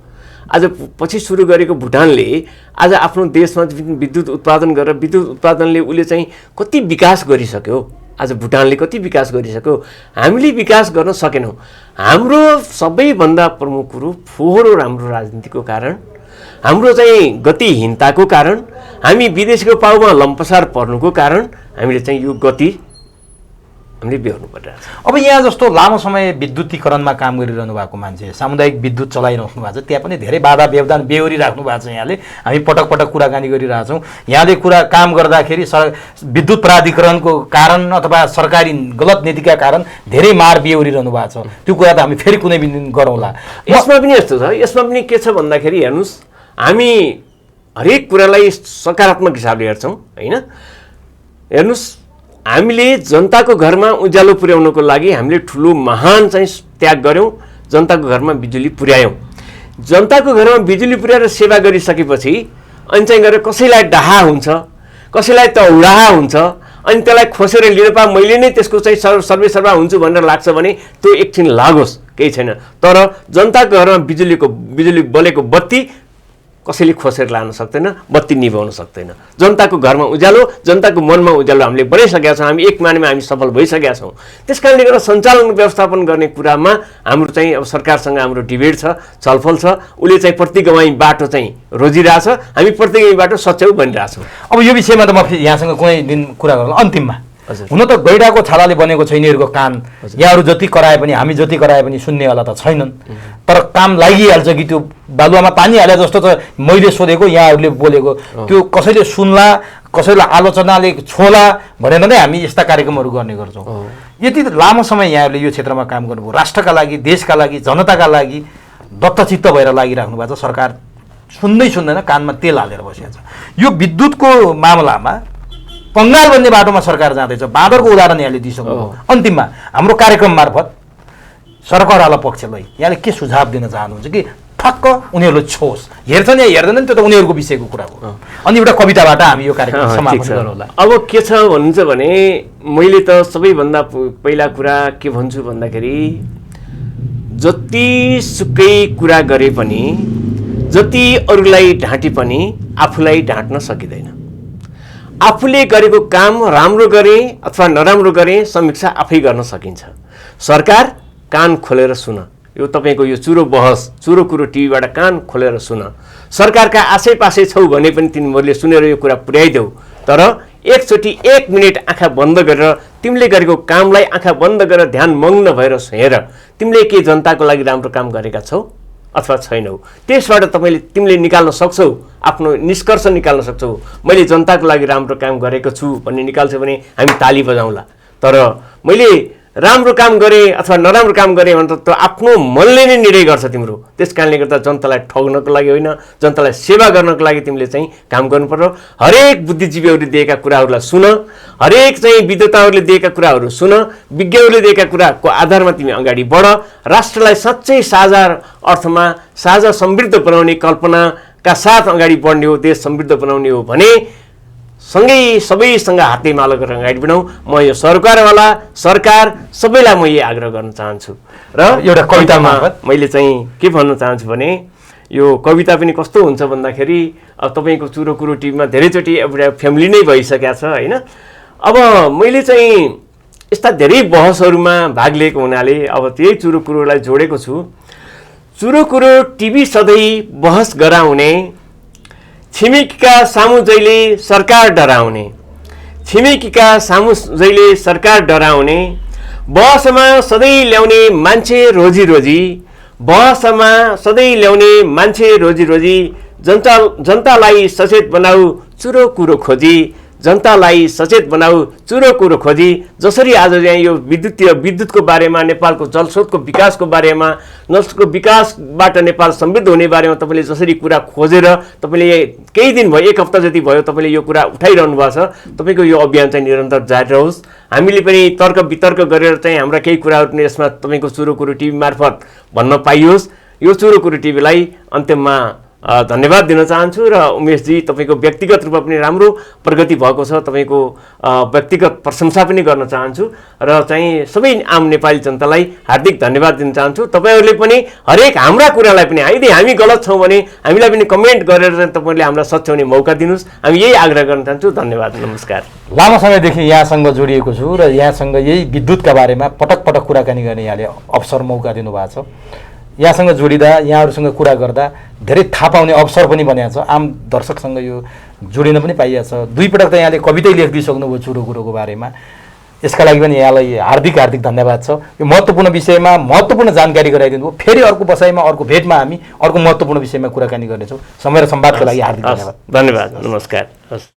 आज पछि सुरु गरेको भुटानले आज आफ्नो देशमा विद्युत उत्पादन गरेर विद्युत उत्पादनले उसले चाहिँ कति विकास गरिसक्यो। आज भुटानले कति विकास गरिसक्यो, हामीले विकास गर्न सकेनौँ। हाम्रो सबैभन्दा प्रमुख कुरो फोहोर हाम्रो राजनीतिको कारण, हाम्रो चाहिँ गतिहीनताको कारण, हामी विदेशको पाउमा लम्पसार पर्नुको कारण हामीले चाहिँ यो गति हामीले बेहोर्नु परिरहेको छ। अब यहाँ जस्तो लामो समय विद्युतीकरणमा काम गरिरहनु भएको मान्छे, सामुदायिक विद्युत चलाइराख्नु भएको छ, त्यहाँ पनि धेरै बाधा व्यवधान बेहोरिराख्नु भएको छ। यहाँले हामी पटक पटक कुराकानी गरिरहेछौँ। यहाँले काम गर्दाखेरि विद्युत प्राधिकरणको कारण अथवा सरकारी गलत नीतिका कारण धेरै मार बेहोरिरहनु भएको छ। त्यो कुरा त हामी फेरि कुनै दिन गरौँला। यसमा पनि यस्तो छ, यसमा पनि के छ भन्दाखेरि हेर्नुहोस्, हामी हरेक कुरालाई सकारात्मक हिसाबले हेर्छौँ होइन। हेर्नुहोस्, हामीले जनताको घरमा उज्यालो पुर्याउनको लागि हामीले ठुलो महान चाहिँ त्याग गऱ्यौँ, जनताको घरमा बिजुली पुर्यायौँ। जनताको घरमा बिजुली पुर्याएर सेवा गरिसकेपछि अनि चाहिँ गएर कसैलाई डाहा हुन्छ, कसैलाई त उडाहा हुन्छ, अनि त्यसलाई खोसेर लिन पा मैले नै त्यसको चाहिँ सर्वेसर्वा हुन्छु भनेर लाग्छ भने त्यो एकछिन लागोस्, केही छैन। तर जनताको घरमा बिजुली बलेको बत्ती कसैले खोसेर लान सक्दैन, बत्ती निभाउन सक्दैन। जनताको घरमा उज्यालो, जनताको मनमा उज्यालो हामीले बनाइसकेका छौँ। हामी एक मानेमा हामी सफल भइसकेका छौँ। त्यस कारणले गर्दा सञ्चालन व्यवस्थापन गर्ने कुरामा हाम्रो चाहिँ अब सरकारसँग हाम्रो डिबेट छ, छलफल छ। उसले चाहिँ प्रतिगवाई बाटो चाहिँ रोजिरहेछ, हामी प्रतिगवाई बाटो सच्याउ बनिरहेछौँ। अब यो विषयमा त म यहाँसँग कुनै दिन कुरा गरौँ। अन्तिममा हुन त गैडाको छालाले बनेको छ यिनीहरूको कान। यहाँहरू जति कराए पनि, हामी जति कराए पनि सुन्नेवाला त छैनन्। तर काम लागिहाल्छ कि त्यो बालुवामा पानी हाले जस्तो त मैले सोधेको, यहाँहरूले बोलेको त्यो कसैले सुन्ला, कसैलाई आलोचनाले छोला भनेर नै हामी यस्ता कार्यक्रमहरू गर्ने गर्छौँ। यति लामो समय यहाँहरूले यो क्षेत्रमा काम गर्नुभयो, राष्ट्रका लागि, देशका लागि, जनताका लागि दत्तचित्त भएर लागिराख्नु भएको छ। सरकार सुन्दैन, कानमा तेल हालेर बसेको छ। यो विद्युतको मामलामा कङ्गाल बन्ने बाटोमा सरकार जाँदैछ। बाँदरको उदाहरण यहाँले दिइसक्नुभयो। अन्तिममा हाम्रो कार्यक्रम मार्फत सरकारवाला पक्षलाई यहाँले के सुझाव दिन चाहनुहुन्छ कि ठक्क उनीहरूले छोस्, हेर्छन् या हेर्दैनन् त्यो त उनीहरूको विषयको कुरा हो। अनि एउटा कविताबाट हामी यो कार्यक्रम समापन गरौँला। अब के छ भन्नुहुन्छ भने, मैले त सबैभन्दा पहिला कुरा के भन्छु भन्दाखेरि, जतिसुकै कुरा गरे पनि, जति अरूलाई ढाँटे पनि आफूलाई ढाँट्न सकिँदैन। आफूले गरेको काम राम्रो गरे अथवा नराम्रो गरे समीक्षा आफै गर्न सकिन्छ। सरकार कान खोलेर सुन, यो तपाईँको यो चुरो बहस, चुरो कुरो टिभीबाट कान खोलेर सुन। सरकारका आसैपासै छौ भने पनि तिमीहरूले सुनेर यो कुरा पुर्याइदेऊ। तर एकचोटि 1 मिनेट आँखा बन्द गरेर तिमीले गरेको कामलाई आँखा बन्द गरेर ध्यान मग्न भएर हेर तिमीले के जनताको लागि राम्रो काम गरेका छौ अथवा छैनौ। त्यसबाट तिमीले निकाल्न सक्छौ, आफ्नो निष्कर्ष निकाल्न सक्छौ। मैले जनताको लागि राम्रो काम गरेको छु भन्ने निकाल्छौ भने हामी ताली बजाउँला। तर मैले राम्रो काम गरेँ अथवा नराम्रो काम गरेँ भने त आफ्नो मनले नै निर्णय गर्छ तिम्रो। त्यस कारणले गर्दा जनतालाई ठग्नको लागि होइन, जनतालाई सेवा गर्नको लागि तिमीले चाहिँ काम गर्नुपर्छ। हरेक बुद्धिजीवीहरूले दिएका कुराहरूलाई सुन, हरेक चाहिँ विद्वताहरूले दिएका कुराहरू सुन, विज्ञहरूले दिएका कुराको आधारमा तिमी अगाडि बढ। राष्ट्रलाई साँच्चै साझा अर्थमा साझा समृद्ध बनाउने कल्पनाका साथ अगाडि बढ्ने हो, देश समृद्ध बनाउने हो भने सँगै सबैसँग हातै मालो गरेर अगाडि बढाउँ। म यो सरकार सबैलाई म यही आग्रह गर्न चाहन्छु। र एउटा कवितामा मैले चाहिँ के भन्न चाहन्छु भने यो कविता पनि कस्तो हुन्छ भन्दाखेरि अब तपाईँको चुरो कुरो टिभीमा धेरैचोटि एउटा फ्यामिली नै भइसकेको छ होइन। अब मैले चाहिँ यस्ता धेरै बहसहरूमा भाग लिएको हुनाले अब त्यही चुरो कुरोलाई जोडेको छु। चुरो कुरो टिभी सधैँ बहस गराउने, छिमेकीका सामु जहिले सरकार डराउने, छिमेकीका सामु जहिले सरकार डराउने, बहसमा सधैँ ल्याउने मान्छे रोजी रोजी, बहसमा सधैँ ल्याउने मान्छे रोजी रोजी, जनतालाई सचेत बनाऊ चुरो कुरो खोजी, जनतालाई सचेत बनाऊ चुरो कुरो खोजी। जसरी आज यहाँ यो विद्युतको बारेमा, नेपालको जलस्रोतको विकासको बारेमा, जसको विकासबाट नेपाल समृद्ध हुने बारेमा तपाईँले जसरी कुरा खोजेर तपाईँले केही दिन भयो, 1 हप्ता जति भयो तपाईँले यो कुरा उठाइरहनु भएको छ। तपाईँको यो अभियान चाहिँ निरन्तर जारी रहोस्। हामीले पनि तर्क वितर्क गरेर चाहिँ हाम्रा केही कुराहरू पनि यसमा तपाईँको चुरो कुरो टिभी मार्फत भन्न पाइयोस्। यो चुरो कुरो टिभीलाई अन्त्यमा धन्यवाद दिन चाहन्छु। र उमेशजी तपाईँको व्यक्तिगत रूपमा पनि राम्रो प्रगति भएको छ, तपाईँको व्यक्तिगत प्रशंसा पनि गर्न चाहन्छु र चाहिँ सबै आम नेपाली जनतालाई हार्दिक धन्यवाद दिन चाहन्छु। तपाईँहरूले पनि हरेक हाम्रा कुरालाई पनि यदि हामी गलत छौँ भने हामीलाई पनि कमेन्ट गरेर चाहिँ तपाईँहरूले हामीलाई सच्याउने मौका दिनुहोस्। हामी यही आग्रह गर्न चाहन्छु। धन्यवाद, नमस्कार। लामो समयदेखि यहाँसँग जोडिएको छु र यहाँसँग यही विद्युतका बारेमा पटक पटक कुराकानी गर्ने यहाँले अवसर मौका दिनुभएको छ। यहाँसँग जोडिँदा, यहाँहरूसँग कुरा गर्दा धेरै थाहा पाउने अवसर पनि बनिएको छ। आम दर्शकसँग यो जोडिन पनि पाइएको छ। 2 पटक त यहाँले कवितै लेखिदिइसक्नुभयो चुरो कुरोको बारेमा। यसका लागि पनि यहाँलाई हार्दिक हार्दिक धन्यवाद छ। यो महत्त्वपूर्ण विषयमा महत्त्वपूर्ण जानकारी गराइदिनु भयो। फेरि अर्को बसाइमा, अर्को भेटमा हामी अर्को महत्त्वपूर्ण विषयमा कुराकानी गर्नेछौँ। समय र संवादको लागि हार्दिक धन्यवाद। धन्यवाद, नमस्कार।